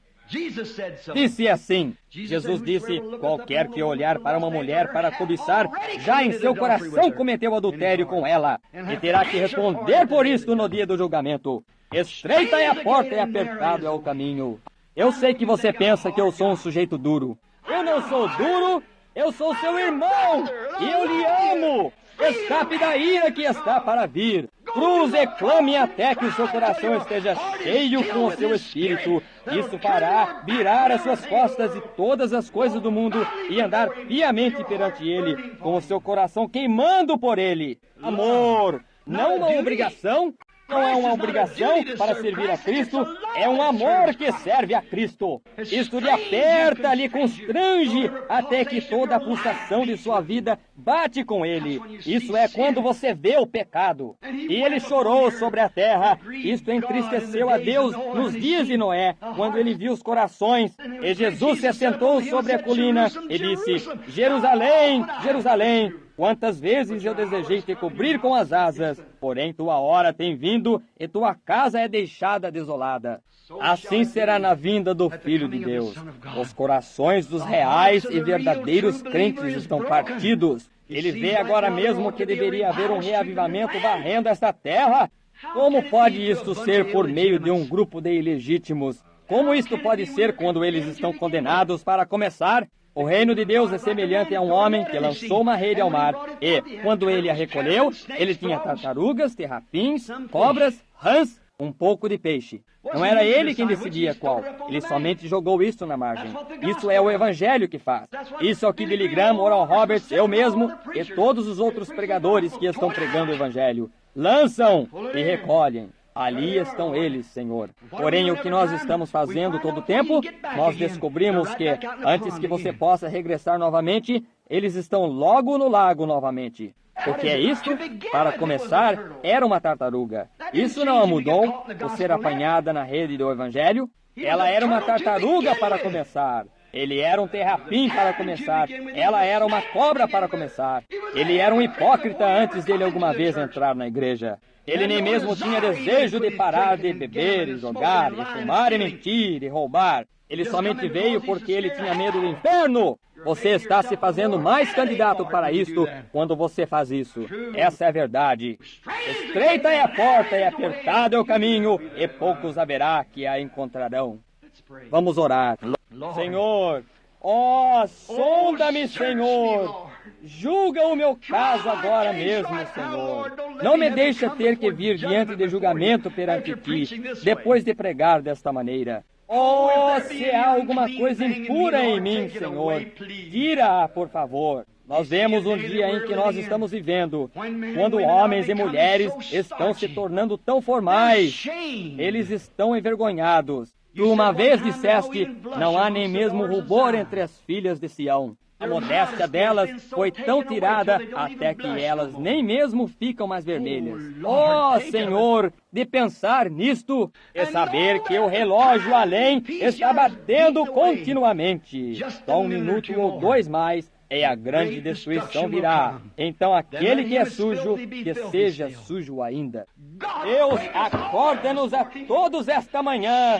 Disse assim, Jesus disse, qualquer que olhar para uma mulher para cobiçar, já em seu coração cometeu adultério com ela, e terá que responder por isto no dia do julgamento. Estreita é a porta e apertado é o caminho. Eu sei que você pensa que eu sou um sujeito duro. Eu não sou duro, eu sou seu irmão, e eu lhe amo. Escape da ira que está para vir. Cruze e clame até que o seu coração esteja cheio com o seu espírito. Isso fará virar as suas costas e todas as coisas do mundo e andar piamente perante Ele, com o seu coração queimando por Ele. Amor, não uma obrigação. Não é uma obrigação para servir a Cristo, é um amor que serve a Cristo. Isto lhe aperta, lhe constrange, até que toda a pulsação de sua vida bate com ele. Isso é quando você vê o pecado. E ele chorou sobre a terra. Isto entristeceu a Deus nos dias de Noé, quando ele viu os corações. E Jesus se assentou sobre a colina e disse, Jerusalém, Jerusalém, quantas vezes eu desejei te cobrir com as asas, porém tua hora tem vindo e tua casa é deixada desolada. Assim será na vinda do Filho de Deus. Os corações dos reais e verdadeiros crentes estão partidos. Ele vê agora mesmo que deveria haver um reavivamento varrendo esta terra. Como pode isto ser por meio de um grupo de ilegítimos? Como isto pode ser quando eles estão condenados para começar? O reino de Deus é semelhante a um homem que lançou uma rede ao mar e, quando ele a recolheu, ele tinha tartarugas, terrapins, cobras, rãs, um pouco de peixe. Não era ele quem decidia qual. Ele somente jogou isto na margem. Isso é o Evangelho que faz. Isso é o que Billy Graham, Oral Roberts, eu mesmo e todos os outros pregadores que estão pregando o Evangelho lançam e recolhem. Ali estão eles, Senhor. Porém, o que nós estamos fazendo todo o tempo, nós descobrimos que, antes que você possa regressar novamente, eles estão logo no lago novamente. O que é isso? Para começar, era uma tartaruga. Isso não a mudou por ser apanhada na rede do Evangelho. Ela era uma tartaruga para começar. Ele era um terrapim para começar. Ela era uma cobra para começar. Ele era um hipócrita antes dele alguma vez entrar na igreja. Ele nem mesmo tinha desejo de parar de beber e jogar, e fumar e mentir e roubar. Ele somente veio porque ele tinha medo do inferno. Você está se fazendo mais candidato para isto quando você faz isso. Essa é a verdade. Estreita é a porta e apertado é o caminho, e poucos haverá que a encontrarão. Vamos orar. Senhor, sonda-me, Senhor. Julga o meu caso agora mesmo, Senhor. Não me deixa ter que vir diante de julgamento perante Ti, depois de pregar desta maneira. Se há alguma coisa impura em mim, Senhor, tira-a, por favor. Nós vemos um dia em que nós estamos vivendo, quando homens e mulheres estão se tornando tão formais. Eles estão envergonhados. Tu uma vez disseste, não há nem mesmo rubor entre as filhas de Sião. A modéstia delas foi tão tirada até que elas nem mesmo ficam mais vermelhas. Senhor, de pensar nisto e saber que o relógio além está batendo continuamente. Só 1 minuto ou 2 mais e a grande destruição virá. Então aquele que é sujo, que seja sujo ainda. Deus, acorda-nos a todos esta manhã.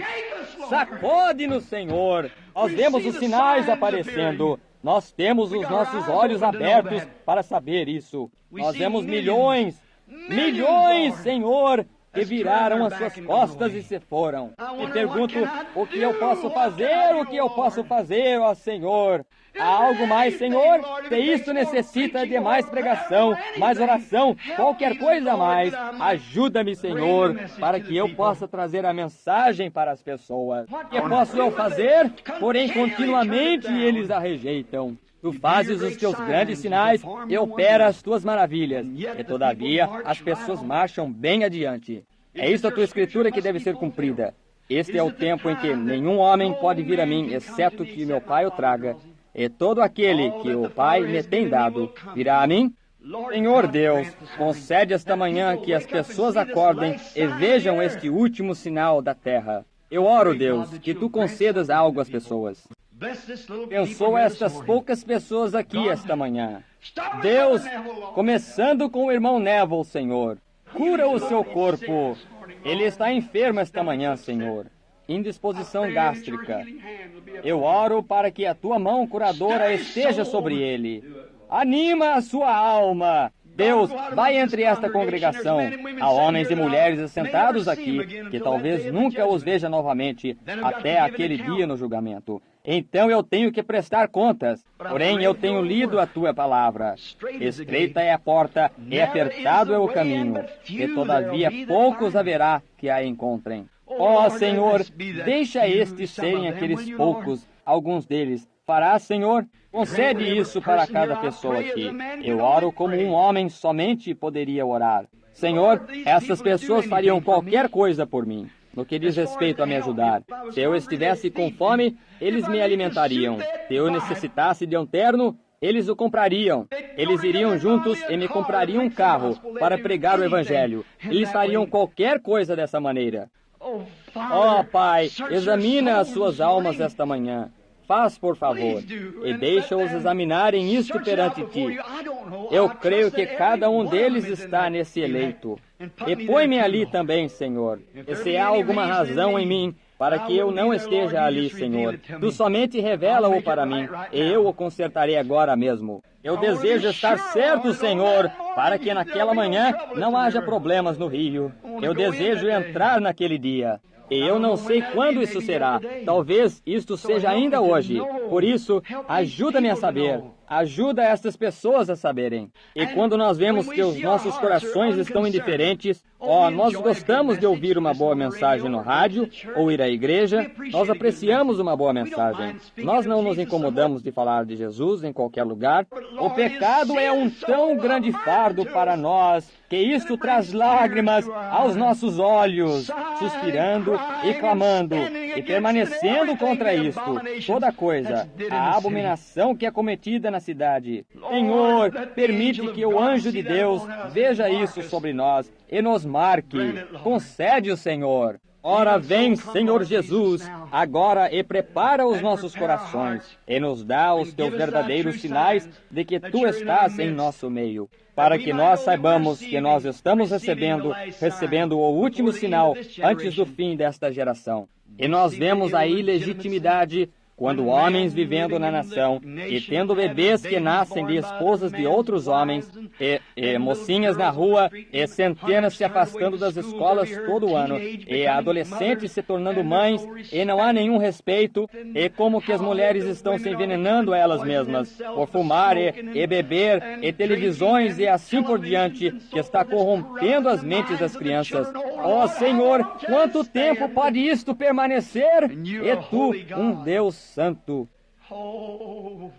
Sacode-nos, Senhor. Nós vemos os sinais aparecendo. Nós temos os nossos olhos abertos para saber isso. Nós vemos milhões, Senhor, que viraram as suas costas e se foram. E pergunto, o que eu posso fazer, ó Senhor? Há algo mais, Senhor? Se isso necessita de mais pregação, mais oração, qualquer coisa a mais, ajuda-me, Senhor, para que eu possa trazer a mensagem para as pessoas. O que posso eu fazer? Porém, continuamente eles a rejeitam. Tu fazes os teus grandes sinais e operas as tuas maravilhas. E todavia, as pessoas marcham bem adiante. É isso a tua escritura que deve ser cumprida. Este é o tempo em que nenhum homem pode vir a mim, exceto que meu Pai o traga. E todo aquele que o Pai me tem dado virá a mim. Senhor Deus, concede esta manhã que as pessoas acordem e vejam este último sinal da terra. Eu oro, Deus, que Tu concedas algo às pessoas. Abençoa estas poucas pessoas aqui esta manhã. Deus, começando com o irmão Neville, Senhor, cura o seu corpo. Ele está enfermo esta manhã, Senhor. Indisposição gástrica. Eu oro para que a Tua mão curadora esteja sobre ele. Anima a sua alma. Deus, vai entre esta congregação. Há homens e mulheres assentados aqui que talvez nunca os veja novamente até aquele dia no julgamento. Então eu tenho que prestar contas. Porém, eu tenho lido a Tua palavra. Estreita é a porta e apertado é o caminho, e todavia poucos haverá que a encontrem. Senhor, deixa estes serem aqueles poucos, alguns deles. Farás, Senhor? Concede isso para cada pessoa aqui. Eu oro como um homem somente poderia orar. Senhor, essas pessoas fariam qualquer coisa por mim, no que diz respeito a me ajudar. Se eu estivesse com fome, eles me alimentariam. Se eu necessitasse de um terno, eles o comprariam. Eles iriam juntos e me comprariam um carro para pregar o Evangelho. Eles fariam qualquer coisa dessa maneira. Pai, examina as suas almas esta manhã. Faz, por favor, e deixa-os examinarem isto perante Ti. Eu creio que cada um deles está nesse eleito. E põe-me ali também, Senhor. E se há alguma razão em mim para que eu não esteja ali, Senhor, Tu somente revela-o para mim, e eu o consertarei agora mesmo. Eu desejo estar certo, Senhor, para que naquela manhã não haja problemas no rio. Eu desejo entrar naquele dia. E eu não sei quando isso será. Talvez isto seja ainda hoje. Por isso, ajuda-me a saber. Ajuda estas pessoas a saberem. E quando nós vemos que os nossos corações estão indiferentes, nós gostamos de ouvir uma boa mensagem no rádio ou ir à igreja, nós apreciamos uma boa mensagem. Nós não nos incomodamos de falar de Jesus em qualquer lugar. O pecado é um tão grande fardo para nós que isto traz lágrimas aos nossos olhos, suspirando e clamando e permanecendo contra isto, toda coisa, a abominação que é cometida na cidade. Senhor, permite que o anjo de Deus veja isso sobre nós e nos marque. Concede-o, Senhor. Ora vem, Senhor Jesus, agora e prepara os nossos corações e nos dá os teus verdadeiros sinais de que tu estás em nosso meio, para que nós saibamos que nós estamos recebendo o último sinal antes do fim desta geração. E nós vemos a ilegitimidade quando homens vivendo na nação e tendo bebês que nascem de esposas de outros homens, e mocinhas na rua, e centenas se afastando das escolas todo ano, e adolescentes se tornando mães, e não há nenhum respeito, e como que as mulheres estão se envenenando elas mesmas, por fumar e beber, e televisões e assim por diante, que está corrompendo as mentes das crianças. Ó Senhor, quanto tempo pode isto permanecer? E tu, um Deus Santo. Oh,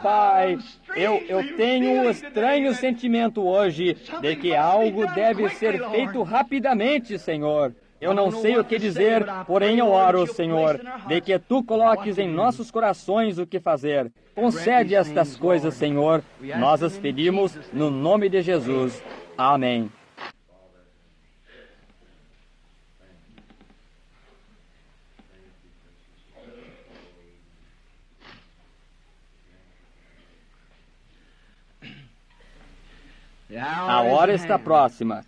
Pai, eu tenho um estranho sentimento hoje de que algo deve ser feito rapidamente, Senhor. Eu não sei o que dizer, porém eu oro, Senhor, de que Tu coloques em nossos corações o que fazer. Concede estas coisas, Senhor. Nós as pedimos no nome de Jesus. Amém. A hora está próxima.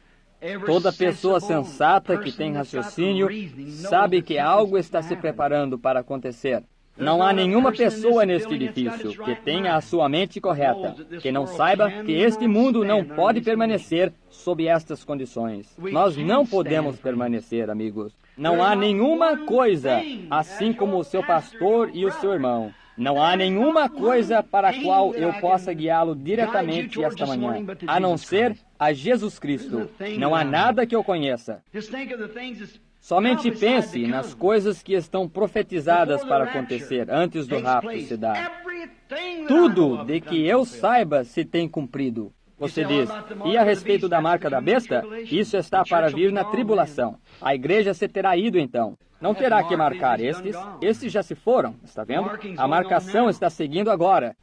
Toda pessoa sensata que tem raciocínio sabe que algo está se preparando para acontecer. Não há nenhuma pessoa neste edifício que tenha a sua mente correta, que não saiba que este mundo não pode permanecer sob estas condições. Nós não podemos permanecer, amigos. Não há nenhuma coisa, assim como o seu pastor e o seu irmão. Não há nenhuma coisa para a qual eu possa guiá-lo diretamente esta manhã, a não ser a Jesus Cristo. Não há nada que eu conheça. Somente pense nas coisas que estão profetizadas para acontecer antes do rapto se dar. Tudo de que eu saiba se tem cumprido. Você diz, e a respeito da marca da besta? Isso está para vir na tribulação. A igreja se terá ido então. Não terá que marcar estes já se foram, está vendo? A marcação está seguindo agora.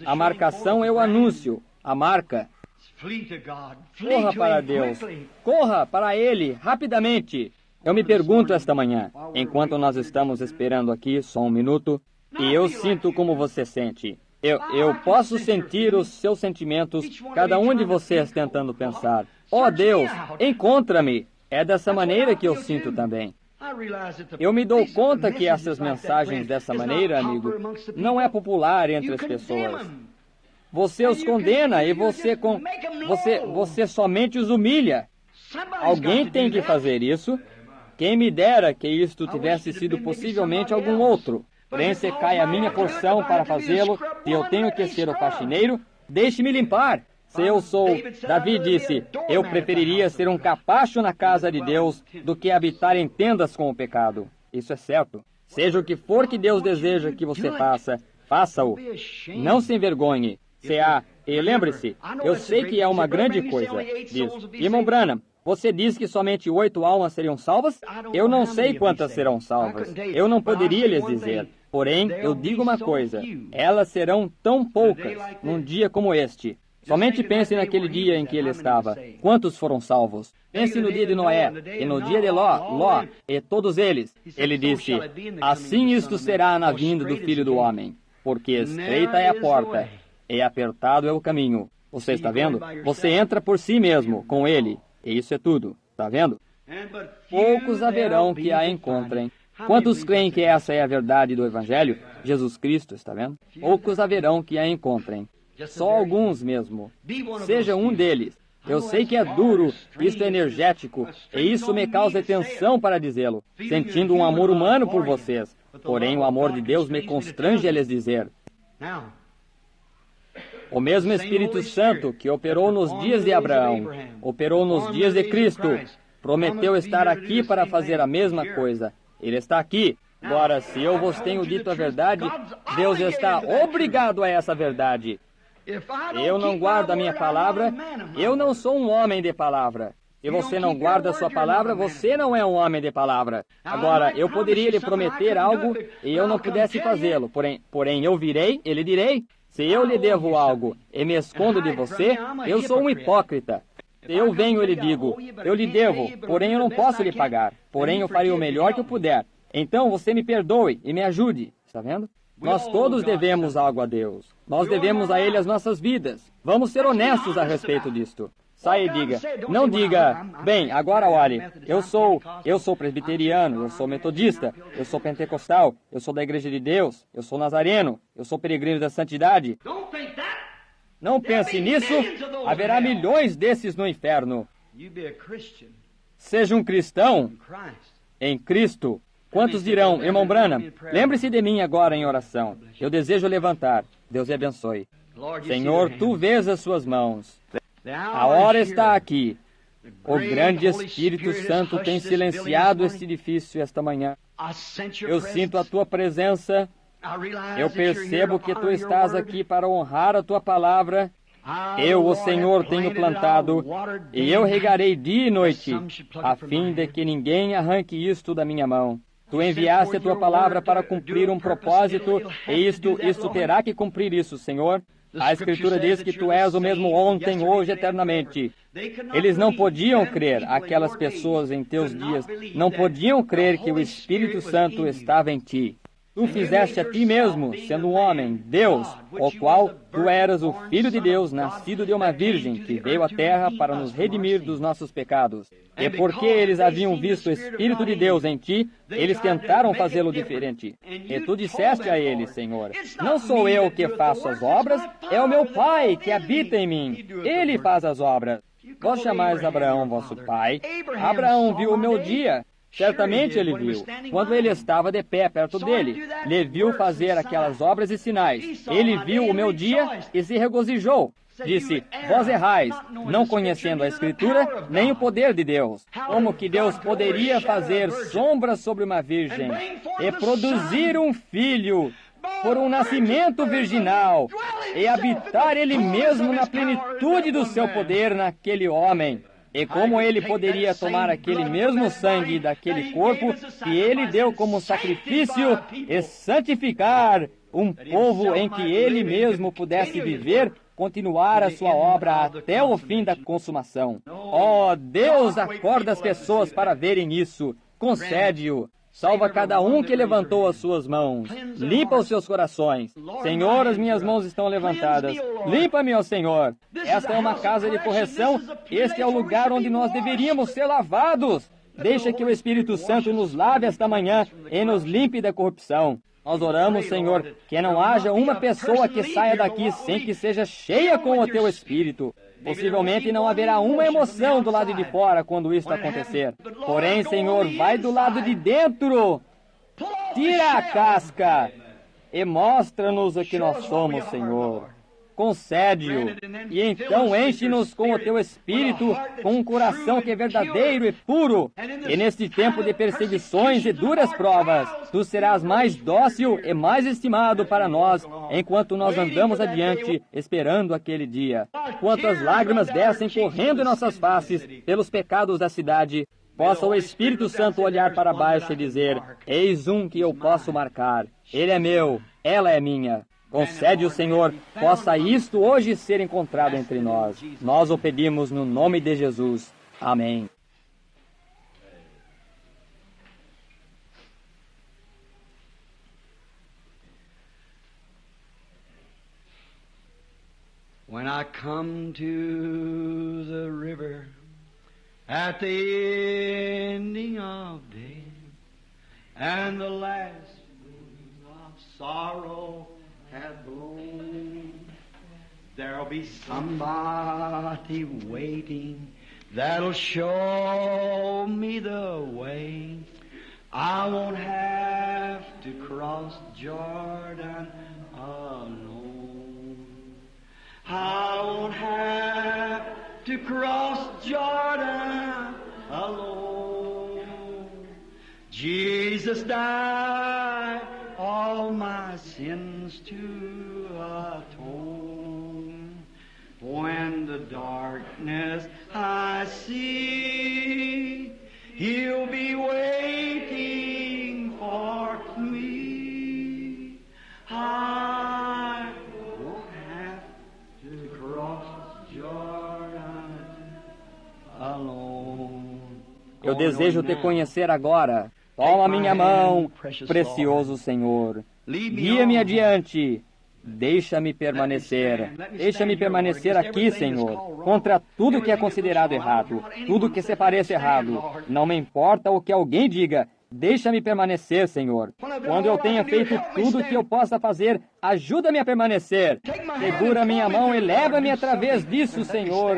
A marcação é o anúncio, a marca. Corra para Deus, corra para Ele, rapidamente. Eu me pergunto esta manhã, enquanto nós estamos esperando aqui, só um minuto, e eu sinto como você sente. Eu posso sentir os seus sentimentos, cada um de vocês tentando pensar. Oh Deus, encontra-me. É dessa maneira que eu sinto também. Eu me dou conta que essas mensagens dessa maneira, amigo, não é popular entre as pessoas. Você os condena e você somente os humilha. Alguém tem que fazer isso. Quem me dera que isto tivesse sido possivelmente algum outro. Porém, se cai a minha porção para fazê-lo, se eu tenho que ser o faxineiro, deixe-me limpar. Se eu sou, Davi disse, eu preferiria ser um capacho na casa de Deus do que habitar em tendas com o pecado. Isso é certo. Seja o que for que Deus deseja que você faça, faça-o. Não se envergonhe. E lembre-se, eu sei que é uma grande coisa. Diz, irmão Branham, você diz que somente 8 almas seriam salvas? Eu não sei quantas serão salvas. Eu não poderia lhes dizer. Porém, eu digo uma coisa. Elas serão tão poucas num dia como este. Somente pense naquele dia em que ele estava. Quantos foram salvos? Pense no dia de Noé, e no dia de Ló, e todos eles. Ele disse, assim isto será na vinda do Filho do Homem, porque estreita é a porta, e apertado é o caminho. Você está vendo? Você entra por si mesmo, com ele, e isso é tudo. Está vendo? Poucos haverão que a encontrem. Quantos creem que essa é a verdade do Evangelho? Jesus Cristo, está vendo? Poucos haverão que a encontrem. Só alguns mesmo. Seja um deles. Eu sei que é duro, isto é energético, e isso me causa tensão para dizê-lo, sentindo um amor humano por vocês. Porém, o amor de Deus me constrange a lhes dizer. O mesmo Espírito Santo que operou nos dias de Abraão, operou nos dias de Cristo, prometeu estar aqui para fazer a mesma coisa. Ele está aqui. Agora, se eu vos tenho dito a verdade, Deus está obrigado a essa verdade. Eu não guardo a minha palavra, eu não sou um homem de palavra. Se você não guarda a sua palavra, você não é um homem de palavra. Agora, eu poderia lhe prometer algo e eu não pudesse fazê-lo. Porém, eu virei, e lhe direi. Se eu lhe devo algo e me escondo de você, eu sou um hipócrita. Se eu venho e lhe digo, eu lhe devo, porém eu não posso lhe pagar, porém eu farei o melhor que eu puder. Então você me perdoe e me ajude. Está vendo? Nós todos devemos algo a Deus. Nós devemos a Ele as nossas vidas. Vamos ser honestos a respeito disto. Saia e diga. Não diga, bem, agora olhe, eu sou presbiteriano, eu sou metodista, eu sou pentecostal, eu sou da Igreja de Deus, eu sou nazareno, eu sou peregrino da santidade. Não pense nisso, haverá milhões desses no inferno. Seja um cristão em Cristo. Quantos dirão, irmão Branham, lembre-se de mim agora em oração. Eu desejo levantar. Deus lhe abençoe. Senhor, tu vês as suas mãos. A hora está aqui. O grande Espírito Santo tem silenciado este edifício esta manhã. Eu sinto a tua presença. Eu percebo que tu estás aqui para honrar a tua palavra. Eu, o Senhor, tenho plantado, e eu regarei dia e noite, a fim de que ninguém arranque isto da minha mão. Tu enviaste a tua palavra para cumprir um propósito, e isto terá que cumprir isso, Senhor. A Escritura diz que tu és o mesmo ontem, hoje, eternamente. Eles não podiam crer, aquelas pessoas em teus dias, não podiam crer que o Espírito Santo estava em ti. Tu fizeste a ti mesmo, sendo um homem, Deus, o qual tu eras o Filho de Deus, nascido de uma virgem, que veio à terra para nos redimir dos nossos pecados. E porque eles haviam visto o Espírito de Deus em ti, eles tentaram fazê-lo diferente. E tu disseste a eles, Senhor, não sou eu que faço as obras, é o meu Pai que habita em mim. Ele faz as obras. Vós chamais Abraão vosso pai. Abraão viu o meu dia. Certamente ele viu, quando ele estava de pé perto dele. Ele viu fazer aquelas obras e sinais. Ele viu o meu dia e se regozijou. Disse, vós errais, não conhecendo a Escritura, nem o poder de Deus. Como que Deus poderia fazer sombras sobre uma virgem e produzir um filho por um nascimento virginal e habitar ele mesmo na plenitude do seu poder naquele homem? E como ele poderia tomar aquele mesmo sangue daquele corpo que ele deu como sacrifício e santificar um povo em que ele mesmo pudesse viver, continuar a sua obra até o fim da consumação. Oh, Deus, acorda as pessoas para verem isso. Concede-o. Salva cada um que levantou as suas mãos. Limpa os seus corações. Senhor, as minhas mãos estão levantadas. Limpa-me, ó Senhor. Esta é uma casa de correção. Este é o lugar onde nós deveríamos ser lavados. Deixa que o Espírito Santo nos lave esta manhã e nos limpe da corrupção. Nós oramos, Senhor, que não haja uma pessoa que saia daqui sem que seja cheia com o Teu Espírito. Possivelmente não haverá uma emoção do lado de fora quando isso acontecer. Porém, Senhor, vai do lado de dentro. Tira a casca e mostra-nos o que nós somos, Senhor. Concede-o. E então enche-nos com o Teu Espírito, com um coração que é verdadeiro e puro. E neste tempo de perseguições e duras provas, Tu serás mais dócil e mais estimado para nós, enquanto nós andamos adiante, esperando aquele dia. Enquanto as lágrimas descem correndo em nossas faces pelos pecados da cidade, possa o Espírito Santo olhar para baixo e dizer, eis um que eu posso marcar. Ele é meu, ela é minha. Concede o Senhor, possa isto hoje ser encontrado entre nós. Nós o pedimos no nome de Jesus. Amém. When I come to the river at the ending of day and the last wind of sorrow have blown, there'll be somebody waiting that'll show me the way. I won't have to cross Jordan alone. I won't have to cross Jordan alone. Jesus died all my sins to atone. When the darkness I see, He'll be waiting for me. I won't have to cross Jordan Eu desejo te conhecer agora. Toma minha mão, precioso Senhor. Guia-me adiante. Deixa-me permanecer. Deixa-me permanecer aqui, Senhor, contra tudo que é considerado errado, tudo que se pareça errado. Não me importa o que alguém diga. Deixa-me permanecer, Senhor. Quando eu tenha feito tudo o que eu possa fazer, ajuda-me a permanecer. Segura minha mão e leva-me através disso, Senhor.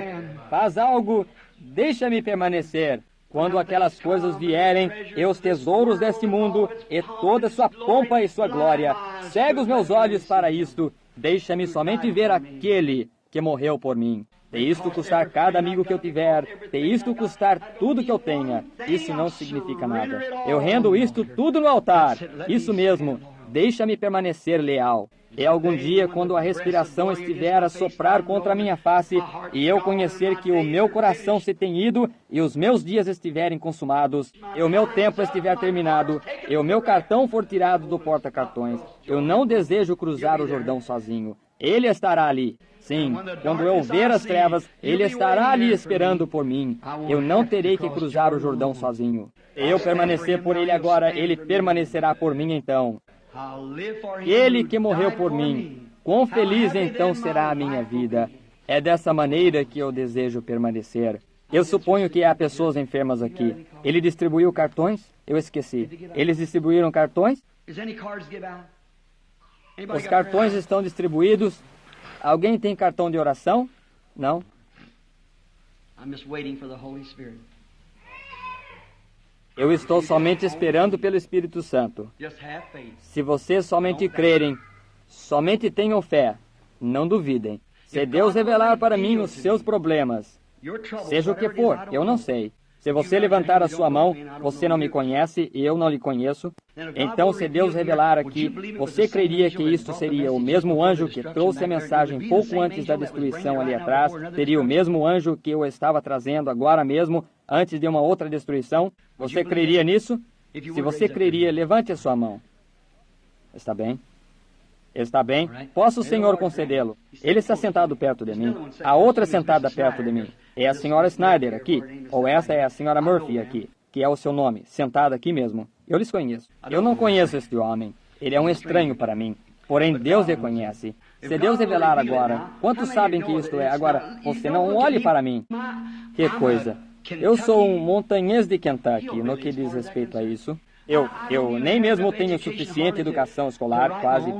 Faz algo. Deixa-me permanecer. Quando aquelas coisas vierem, e os tesouros deste mundo, e toda sua pompa e sua glória, cega os meus olhos para isto. Deixa-me somente ver aquele que morreu por mim. Se isto custar cada amigo que eu tiver, se isto custar tudo que eu tenha, isso não significa nada. Eu rendo isto tudo no altar. Isso mesmo. Deixa-me permanecer leal. E algum dia, quando a respiração estiver a soprar contra a minha face, e eu conhecer que o meu coração se tem ido, e os meus dias estiverem consumados, e o meu tempo estiver terminado, e o meu cartão for tirado do porta-cartões, eu não desejo cruzar o Jordão sozinho. Ele estará ali. Sim, quando eu ver as trevas, Ele estará ali esperando por mim. Eu não terei que cruzar o Jordão sozinho. Se eu permanecer por Ele agora, Ele permanecerá por mim então. Ele que morreu por mim, quão feliz então será a minha vida. É dessa maneira que eu desejo permanecer. Eu suponho que há pessoas enfermas aqui. Ele distribuiu cartões? Eu esqueci. Eles distribuíram cartões? Os cartões estão distribuídos. Alguém tem cartão de oração? Não? Eu estou somente esperando pelo Espírito Santo. Se vocês somente crerem, somente tenham fé, não duvidem. Se Deus revelar para mim os seus problemas, seja o que for, eu não sei. Se você levantar a sua mão, você não me conhece e eu não lhe conheço. Então, se Deus revelar aqui, você creria que isto seria o mesmo anjo que trouxe a mensagem pouco antes da destruição ali atrás? Seria o mesmo anjo que eu estava trazendo agora mesmo, antes de uma outra destruição? Você creria nisso? Se você creria, levante a sua mão. Está bem? Está bem? Posso o Senhor concedê-lo? Ele está sentado perto de mim. A outra sentada perto de mim é a senhora Snyder aqui. Ou esta é a senhora Murphy aqui, que é o seu nome, sentada aqui mesmo. Eu lhes conheço. Eu não conheço este homem. Ele é um estranho para mim. Porém, Deus o conhece. Se Deus revelar agora, quantos sabem que isto é? Agora, você não olhe para mim. Que coisa. Eu sou um montanhês de Kentucky, no que diz respeito a isso. Eu nem mesmo tenho suficiente educação escolar quase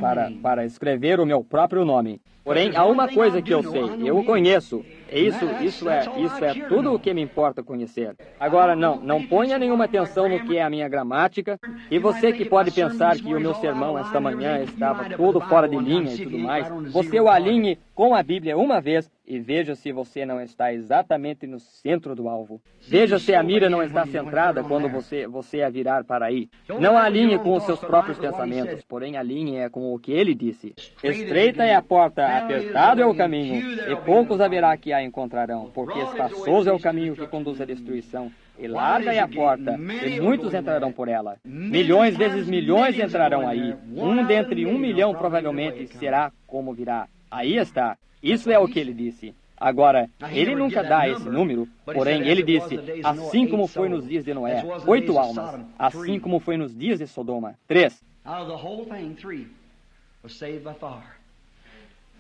para escrever o meu próprio nome. Porém, há uma coisa que eu sei, eu o conheço. Isso é tudo o que me importa conhecer. Agora, não ponha nenhuma atenção no que é a minha gramática. E você que pode pensar que o meu sermão esta manhã estava todo fora de linha e tudo mais, você o alinhe com a Bíblia uma vez e veja se você não está exatamente no centro do alvo. Veja se a mira não está centrada quando você a virar para aí. Não a alinhe com os seus próprios pensamentos, porém alinhe com o que ele disse. Estreita é a porta, apertado é o caminho, e poucos haverá que a encontrarão, porque espaçoso é o caminho que conduz à destruição, e larga é a porta, e muitos entrarão por ela. Milhões vezes milhões entrarão aí. Um dentre 1 milhão provavelmente será como virá. Aí está. Isso é o que ele disse. Agora, ele nunca dá esse número, porém ele disse, assim como foi nos dias de Noé, 8 almas, assim como foi nos dias de Sodoma, 3.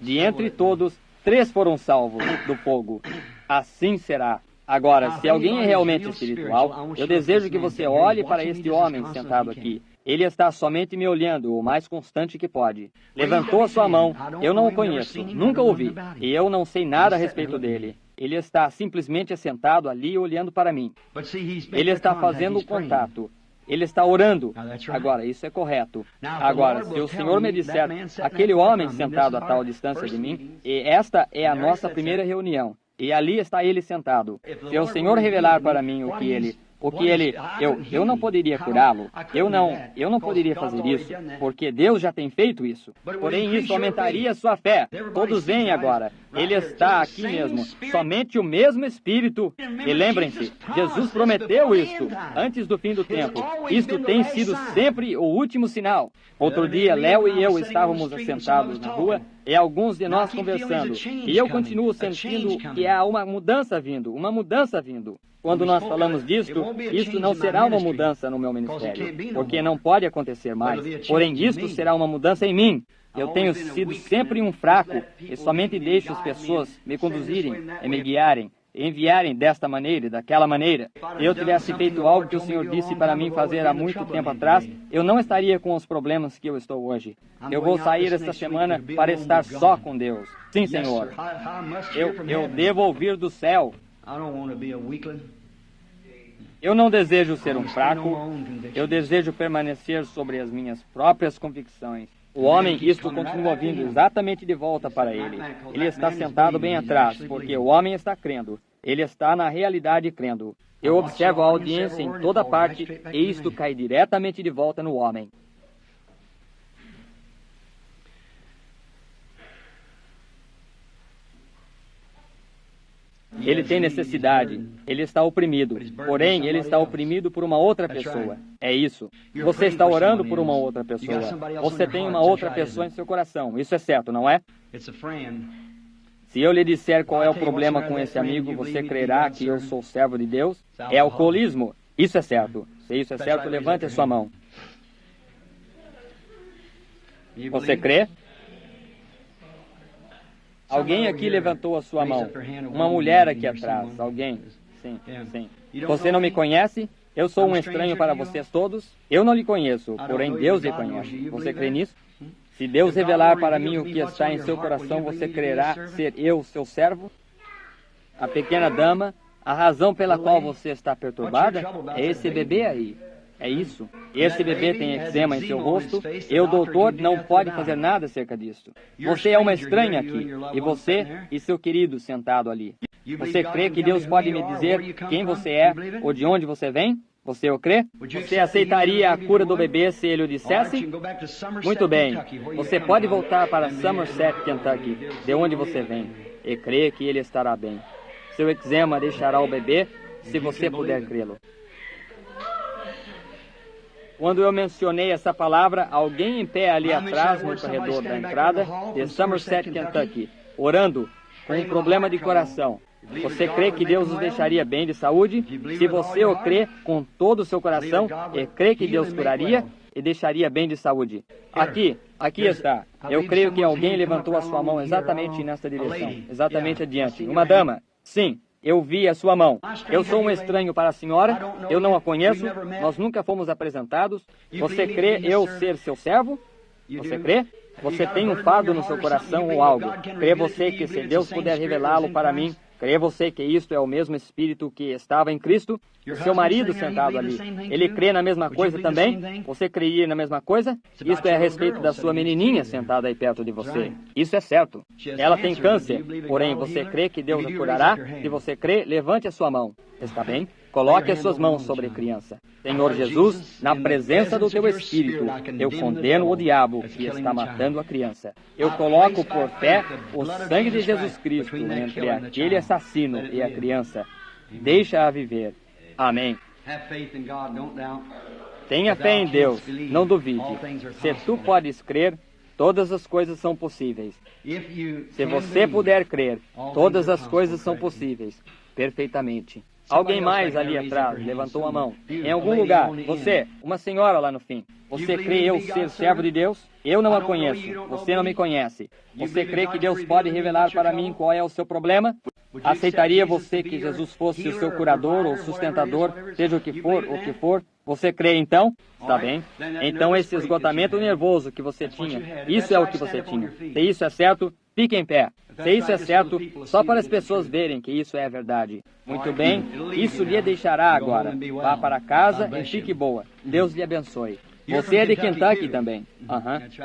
De entre todos, 3 foram salvos do fogo. Assim será. Agora, se alguém é realmente espiritual, eu desejo que você olhe para este homem sentado aqui. Ele está somente me olhando o mais constante que pode. Levantou a sua mão. Eu não o conheço, nunca o vi, e eu não sei nada a respeito dele. Ele está simplesmente sentado ali olhando para mim. Ele está fazendo o contato. Ele está orando. Agora, isso é correto. Agora, se o Senhor me disser, aquele homem sentado a tal distância de mim, e esta é a nossa primeira reunião, e ali está ele sentado. Se o Senhor revelar para mim eu não poderia curá-lo. Eu não poderia fazer isso, porque Deus já tem feito isso. Porém, isso aumentaria a sua fé. Todos veem agora. Ele está aqui mesmo. Somente o mesmo Espírito. E lembrem-se, Jesus prometeu isto antes do fim do tempo. Isto tem sido sempre o último sinal. Outro dia, Léo e eu estávamos assentados na rua E alguns de nós conversando. E eu continuo sentindo que há uma mudança vindo, uma mudança vindo. Quando nós falamos disto, isto não será uma mudança no meu ministério, porque não pode acontecer mais. Porém, isto será uma mudança em mim. Eu tenho sido sempre um fraco e somente deixo as pessoas me conduzirem e me guiarem, enviarem desta maneira e daquela maneira. Se eu tivesse feito algo que o Senhor disse para mim fazer há muito tempo atrás, eu não estaria com os problemas que eu estou hoje. Eu vou sair esta semana para estar só com Deus. Sim, Senhor. Eu devo ouvir do céu. Eu não desejo ser um fraco. Eu desejo permanecer sobre as minhas próprias convicções. O homem, isto continua vindo exatamente de volta para ele. Ele está sentado bem atrás, porque o homem está crendo. Ele está na realidade crendo. Eu observo a audiência em toda parte e isto cai diretamente de volta no homem. Ele tem necessidade, ele está oprimido, porém ele está oprimido por uma outra pessoa. É isso. Você está orando por uma outra pessoa. Você tem uma outra pessoa em seu coração. Isso é certo, não é? Se eu lhe disser qual é o problema com esse amigo, você crerá que eu sou servo de Deus? É alcoolismo. Isso é certo. Se isso é certo, levante a sua mão. Você crê? Alguém aqui levantou a sua mão. Uma mulher aqui atrás. Alguém? Sim, sim. Você não me conhece? Eu sou um estranho para vocês todos? Eu não lhe conheço, porém Deus lhe conhece. Você crê nisso? Se Deus revelar para mim o que está em seu coração, você crerá ser eu, seu servo? A pequena dama, a razão pela qual você está perturbada é esse bebê aí. É isso. Esse bebê tem eczema em seu rosto e o doutor não pode fazer nada acerca disso. Você é uma estranha aqui, e você e seu querido sentado ali. Você crê que Deus pode me dizer quem você é ou de onde você vem? Você o crê? Você aceitaria a cura do bebê se ele o dissesse? Muito bem. Você pode voltar para Somerset, Kentucky, de onde você vem, e crê que ele estará bem. Seu eczema deixará o bebê, se você puder crê-lo. Quando eu mencionei essa palavra, alguém em pé ali atrás, no corredor da entrada de Somerset, Kentucky, orando com um problema de coração. Você crê que Deus os deixaria bem de saúde? Se você o crê com todo o seu coração, e crê que Deus curaria e deixaria bem de saúde. Aqui está. Eu creio que alguém levantou a sua mão exatamente nesta direção, exatamente adiante. Uma dama. Sim. Eu vi a sua mão. Eu sou um estranho para a senhora. Eu não a conheço. Nós nunca fomos apresentados. Você crê eu ser seu servo? Você crê? Você tem um fardo no seu coração ou algo. Crê você que se Deus puder revelá-lo para mim, crê você que isto é o mesmo Espírito que estava em Cristo? O seu marido sentado ali, ele crê na mesma coisa também? Você creia na mesma coisa? Isto é a respeito da sua menininha sentada aí perto de você. Isso é certo. Ela tem câncer, porém você crê que Deus a curará? Se você crê, levante a sua mão. Está bem? Coloque as suas mãos sobre a criança. Senhor Jesus, na presença do teu Espírito, eu condeno o diabo que está matando a criança. Eu coloco por fé o sangue de Jesus Cristo entre aquele assassino e a criança. Deixa-a viver. Amém. Tenha fé em Deus, não duvide. Se tu podes crer, todas as coisas são possíveis. Se você puder crer, todas as coisas são possíveis. Perfeitamente. Alguém mais ali atrás levantou a mão. Em algum lugar, você, uma senhora lá no fim. Você crê eu ser servo de Deus? Eu não a conheço. Você não me conhece. Você crê que Deus pode revelar para mim qual é o seu problema? Aceitaria você que Jesus fosse o seu curador ou sustentador, seja o que for? Você crê então? Está bem. Então esse esgotamento nervoso que você tinha, isso é o que você tinha. Se isso é certo, fique em pé. Se isso é certo, só para as pessoas verem que isso é verdade. Muito bem, isso lhe deixará agora. Vá para casa e fique boa. Deus lhe abençoe. Você é de Kentucky também.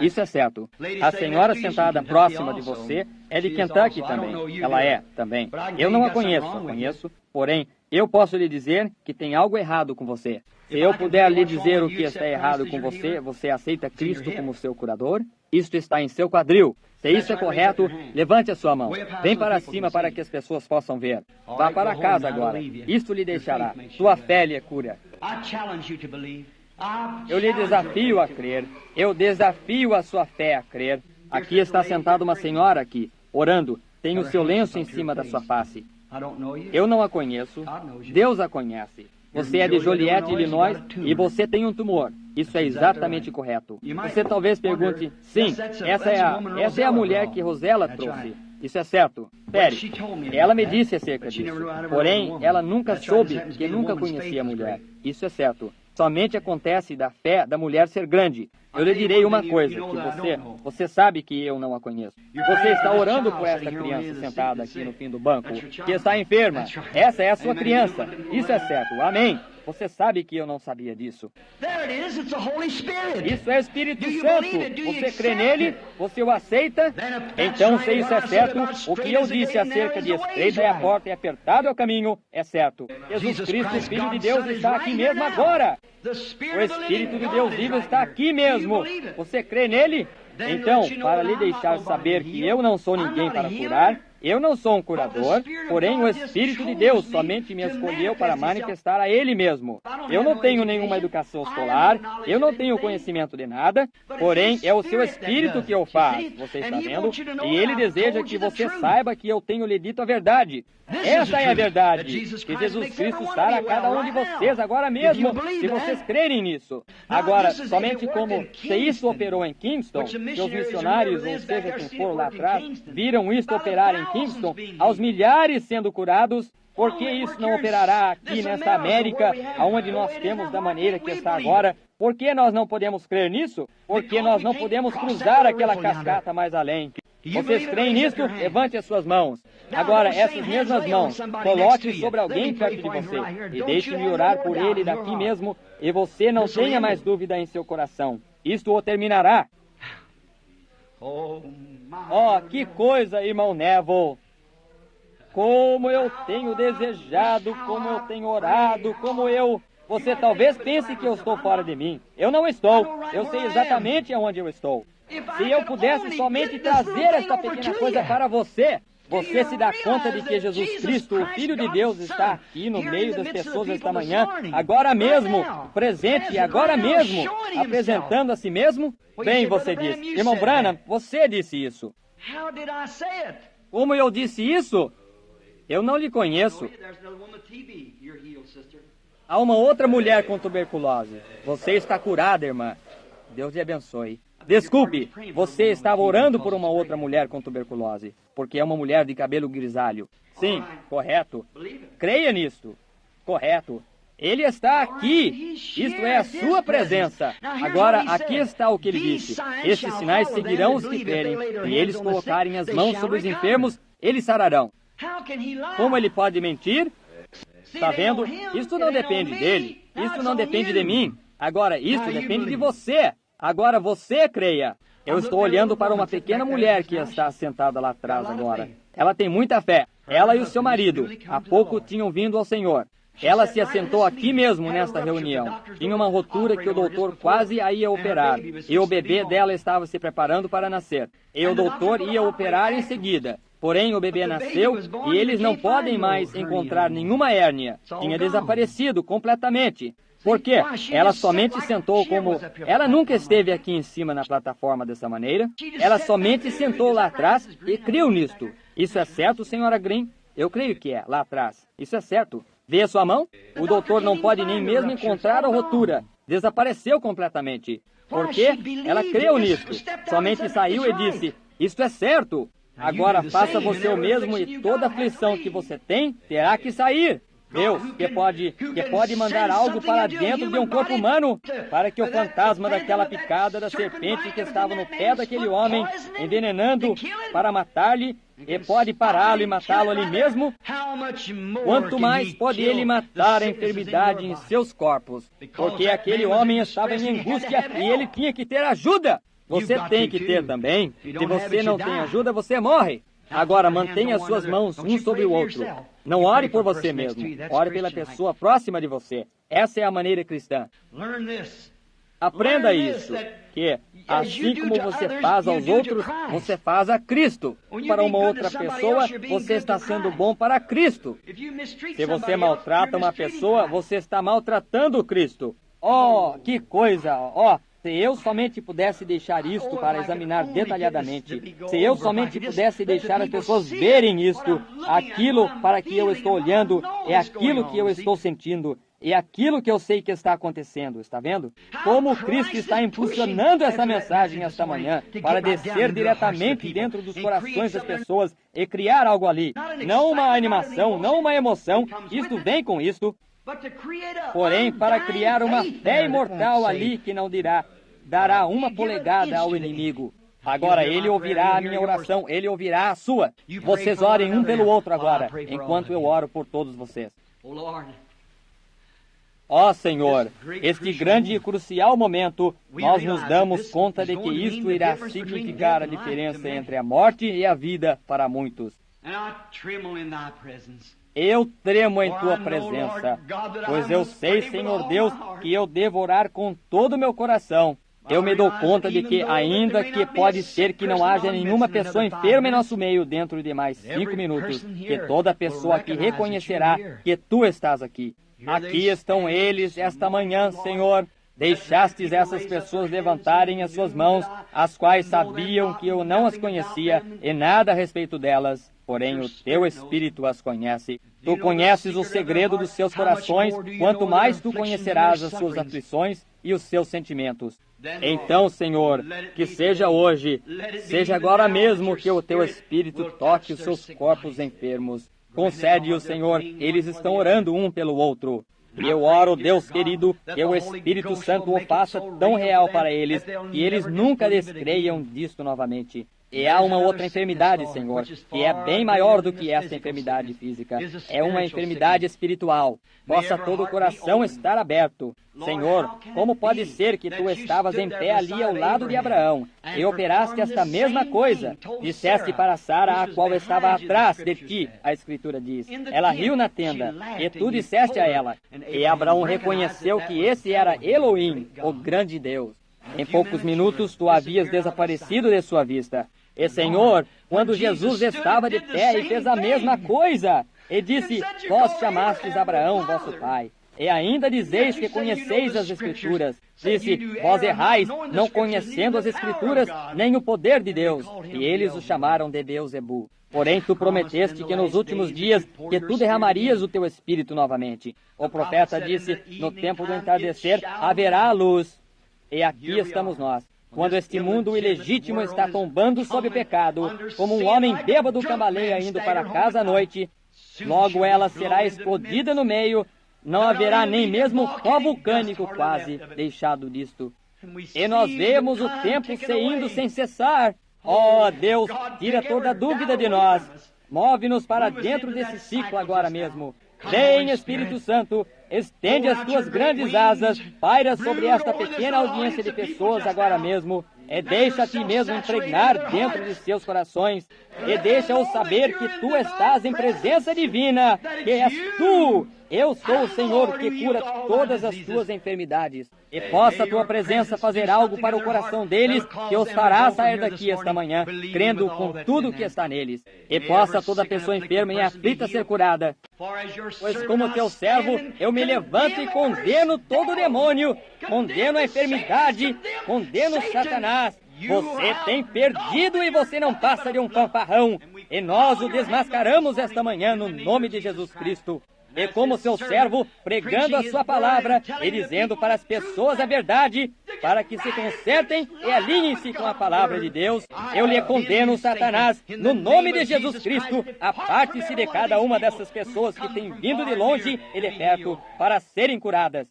Isso é certo. A senhora sentada próxima de você é de Kentucky também. Ela é também. Eu não a conheço, porém, eu posso lhe dizer que tem algo errado com você. Se eu puder lhe dizer o que está errado com você, você aceita Cristo como seu curador? Isto está em seu quadril. Se isso é correto, levante a sua mão. Vem para cima para que as pessoas possam ver. Vá para casa agora. Isto lhe deixará. Sua fé lhe cura. Eu lhe desafio a crer. Eu desafio a sua fé a crer. Aqui está sentada uma senhora aqui, orando. Tem o seu lenço em cima da sua face. Eu não a conheço. Deus a conhece. Você é de Joliet, Illinois, e você tem um tumor. Isso é exatamente correto. Você talvez pergunte, sim, essa é a mulher que Rosela trouxe. Isso é certo. Pere, ela me disse acerca disso. Porém, ela nunca soube, porque nunca conhecia a mulher. Isso é certo. Somente acontece da fé da mulher ser grande. Eu lhe direi uma coisa, que você sabe que eu não a conheço. Você está orando por essa criança sentada aqui no fim do banco, que está enferma. Essa é a sua criança. Isso é certo. Amém. Você sabe que eu não sabia disso. Isso é o Espírito Santo. Você crê nele? Você o aceita? Então, se isso é certo, o que eu disse acerca de estreita é a porta e apertado é o caminho, é certo. Jesus Cristo, o Filho de Deus, está aqui mesmo agora. O Espírito de Deus vivo está aqui mesmo. Você crê nele? Então, para lhe deixar saber que eu não sou ninguém para curar, eu não sou um curador, porém o Espírito de Deus somente me escolheu para manifestar a Ele mesmo. Eu não tenho nenhuma educação escolar, eu não tenho conhecimento de nada, porém é o seu Espírito que o faz, você está vendo? E Ele deseja que você saiba que eu tenho lhe dito a verdade. Essa é a verdade, que Jesus Cristo sara a cada um de vocês agora mesmo, se vocês crerem nisso. Agora, somente como se isso operou em Kingston, que os missionários, ou seja, quem for lá atrás, viram isto operar em Kingston, aos milhares sendo curados, por que isso não operará aqui nesta América, onde nós temos da maneira que está agora? Por que nós não podemos crer nisso? Porque nós não podemos cruzar aquela cascata mais além. Vocês creem nisso? Levante as suas mãos. Agora, essas mesmas mãos, coloque sobre alguém perto de você e deixe-me orar por ele daqui mesmo, e você não tenha mais dúvida em seu coração. Isto o terminará. Oh, que coisa, irmão Neville! Como eu tenho desejado, como eu tenho orado, como eu... Você talvez pense que eu estou fora de mim. Eu não estou. Eu sei exatamente aonde eu estou. Se eu pudesse somente trazer esta pequena coisa para você, você se dá conta de que Jesus Cristo, o Filho de Deus, está aqui no meio das pessoas esta manhã, agora mesmo, presente e agora mesmo, apresentando a si mesmo? Bem, você disse. Irmão Branham, você disse isso. Como eu disse isso? Eu não lhe conheço. Há uma outra mulher com tuberculose. Você está curada, irmã. Deus lhe abençoe. Desculpe, você estava orando por uma outra mulher com tuberculose, porque é uma mulher de cabelo grisalho. Sim, correto. Creia nisto. Correto. Ele está aqui. Isto é a sua presença. Agora, aqui está o que ele disse. Estes sinais seguirão os que crerem, e eles colocarem as mãos sobre os enfermos, eles sararão. Como ele pode mentir? Está vendo? Isto não depende dele. Isto não depende de mim. Agora, isto depende de você. Agora você creia. Eu estou olhando para uma pequena mulher que está sentada lá atrás agora. Ela tem muita fé. Ela e o seu marido, há pouco tinham vindo ao Senhor. Ela se assentou aqui mesmo nesta reunião. Tinha uma rotura que o doutor quase a ia operar. E o bebê dela estava se preparando para nascer. E o doutor ia operar em seguida. Porém, o bebê nasceu e eles não podem mais encontrar nenhuma hérnia. Tinha desaparecido completamente. Por quê? Ela somente sentou como... Ela nunca esteve aqui em cima na plataforma dessa maneira. Ela somente sentou lá atrás e creu nisto. Isso é certo, senhora Green? Eu creio que é, lá atrás. Isso é certo. Vê a sua mão? O doutor não pode nem mesmo encontrar a rotura. Desapareceu completamente. Porque ela creu nisto. Somente saiu e disse, isto é certo. Agora faça você o mesmo e toda aflição que você tem terá que sair. Deus, que pode mandar algo para dentro de um corpo humano para que o fantasma daquela picada da serpente que estava no pé daquele homem, envenenando para matar-lhe, e pode pará-lo e matá-lo ali mesmo, quanto mais pode ele matar a enfermidade em seus corpos, porque aquele homem estava em angústia e ele tinha que ter ajuda. Você tem que ter também. Se você não tem ajuda, você morre. Agora, mantenha suas mãos um sobre o outro. Não ore por você mesmo. Ore pela pessoa próxima de você. Essa é a maneira cristã. Aprenda isso, que assim como você faz aos outros, você faz a Cristo. Para uma outra pessoa, você está sendo bom para Cristo. Se você maltrata uma pessoa, você está maltratando Cristo. Oh, que coisa! Oh, Se eu somente pudesse deixar isto para examinar detalhadamente, se eu somente pudesse deixar as pessoas verem isto, aquilo para que eu estou olhando é aquilo que eu estou sentindo, é aquilo que eu sei que está acontecendo, está vendo? Como Cristo está impulsionando essa mensagem esta manhã para descer diretamente dentro dos corações das pessoas e criar algo ali. Não uma animação, não uma emoção, isto vem com isto. Porém, para criar uma fé imortal ali que não dará uma polegada ao inimigo. Agora ele ouvirá a minha oração, ele ouvirá a sua. Vocês orem um pelo outro agora, enquanto eu oro por todos vocês. Ó Senhor, este grande e crucial momento, nós nos damos conta de que isto irá significar a diferença entre a morte e a vida para muitos. Eu tremo em Tua presença, pois eu sei, Senhor Deus, que eu devo orar com todo o meu coração. Eu me dou conta de que, ainda que pode ser que não haja nenhuma pessoa enferma em nosso meio dentro de mais 5 minutos, que toda pessoa aqui reconhecerá que Tu estás aqui. Aqui estão eles esta manhã, Senhor. Deixastes essas pessoas levantarem as suas mãos, as quais sabiam que eu não as conhecia e nada a respeito delas. Porém, o Teu Espírito as conhece. Tu conheces o segredo dos seus corações, quanto mais Tu conhecerás as suas aflições e os seus sentimentos. Então, Senhor, que seja hoje, seja agora mesmo que o Teu Espírito toque os seus corpos enfermos. Concede-o, Senhor, eles estão orando um pelo outro. E eu oro, Deus querido, que o Espírito Santo o faça tão real para eles, que eles nunca descreiam disto novamente. E há uma outra enfermidade, Senhor, que é bem maior do que esta enfermidade física. É uma enfermidade espiritual. Possa todo o coração estar aberto. Senhor, como pode ser que Tu estavas em pé ali ao lado de Abraão e operaste esta mesma coisa? Disseste para Sara, a qual estava atrás de ti, a Escritura diz. Ela riu na tenda, e Tu disseste a ela. E Abraão reconheceu que esse era Elohim, o grande Deus. Em poucos minutos, Tu havias desaparecido de sua vista. E, Senhor, quando Jesus estava de pé e fez a mesma coisa, e disse, vós chamastes Abraão, vosso pai, e ainda dizeis que conheceis as Escrituras. Disse, vós errais, não conhecendo as Escrituras, nem o poder de Deus. E eles o chamaram de Beelzebul. Porém, Tu prometeste que nos últimos dias que Tu derramarias o Teu Espírito novamente. O profeta disse, no tempo do entardecer haverá luz. E aqui estamos nós. Quando este mundo ilegítimo está tombando sob pecado, como um homem bêbado cambaleia indo para casa à noite, logo ela será explodida no meio, não haverá nem mesmo pó vulcânico quase deixado disto. E nós vemos o tempo se indo sem cessar. Ó Deus, tira toda dúvida de nós. Move-nos para dentro desse ciclo agora mesmo. Vem, Espírito Santo, estende as Tuas grandes asas, paira sobre esta pequena audiência de pessoas agora mesmo, e deixa a Ti mesmo impregnar dentro de seus corações, e deixa-os saber que Tu estás em presença divina, que és Tu. Eu sou o Senhor que cura todas as tuas enfermidades. E possa a Tua presença fazer algo para o coração deles, que os fará sair daqui esta manhã, crendo com tudo que está neles. E possa toda pessoa enferma e aflita ser curada. Pois como Teu servo, eu me levanto e condeno todo demônio, condeno a enfermidade, condeno Satanás. Você tem perdido e você não passa de um fanfarrão. E nós o desmascaramos esta manhã no nome de Jesus Cristo. E como seu servo, pregando a sua palavra e dizendo para as pessoas a verdade, para que se consertem e alinhem-se com a palavra de Deus, eu lhe condeno, Satanás, no nome de Jesus Cristo, aparte-se de cada uma dessas pessoas que têm vindo de longe e de perto para serem curadas.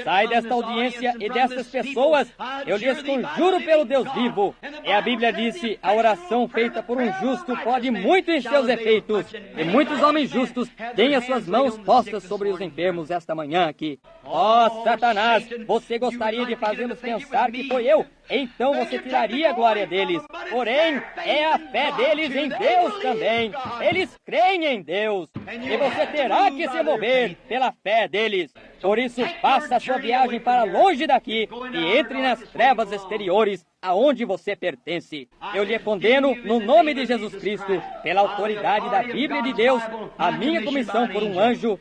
Sai desta audiência e dessas pessoas, eu lhes conjuro pelo Deus vivo. E a Bíblia disse, a oração feita por um justo pode muito em seus efeitos. E muitos homens justos têm as suas mãos postas sobre os enfermos esta manhã aqui. Ó, Satanás, você gostaria de fazê-los pensar que foi eu? Então você tiraria a glória deles. Porém, é a fé deles em Deus também. Eles creem em Deus. E você terá que se mover pela fé deles. Por isso, faça a sua viagem para longe daqui e entre nas trevas exteriores aonde você pertence. Eu lhe condeno, no nome de Jesus Cristo, pela autoridade da Bíblia de Deus, a minha comissão por um anjo.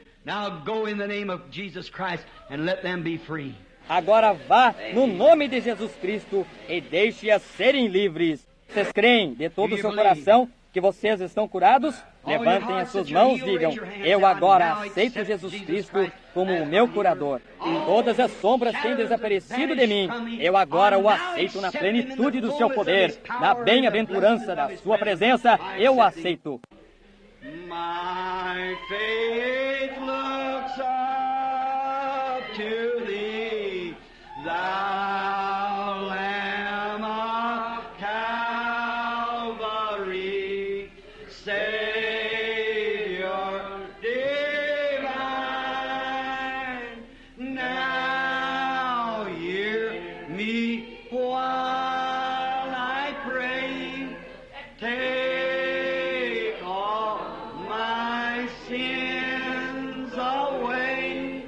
Agora vá no nome de Jesus Cristo e deixe-as serem livres. Vocês creem de todo o seu coração que vocês estão curados? Levantem as suas mãos e digam: eu agora aceito Jesus Cristo como o meu curador. Todas as sombras têm desaparecido de mim. Eu agora o aceito na plenitude do seu poder, na bem-aventurança da sua presença. Eu o aceito. My faith looks up to thee, thou Lamb of Calvary, Savior divine. Now hear me while I pray. Take all my sins away,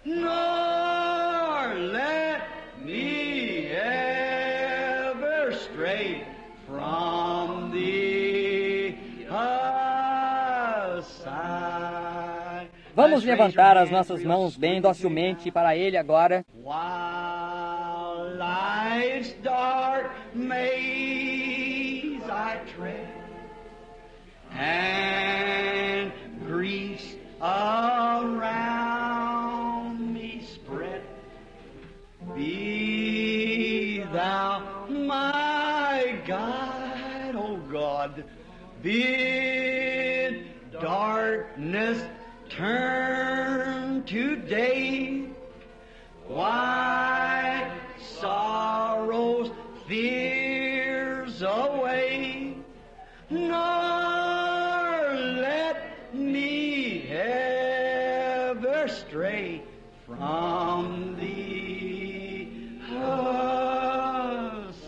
nor let me ever stray from thee aside. Vamos levantar as nossas mãos bem docilmente para Ele agora. While life's dark maze I tread, and griefs around me spread, be thou my guide, O God. Bid darkness turn to day, why sorrows, fears away, nor let me ever stray from thee aside.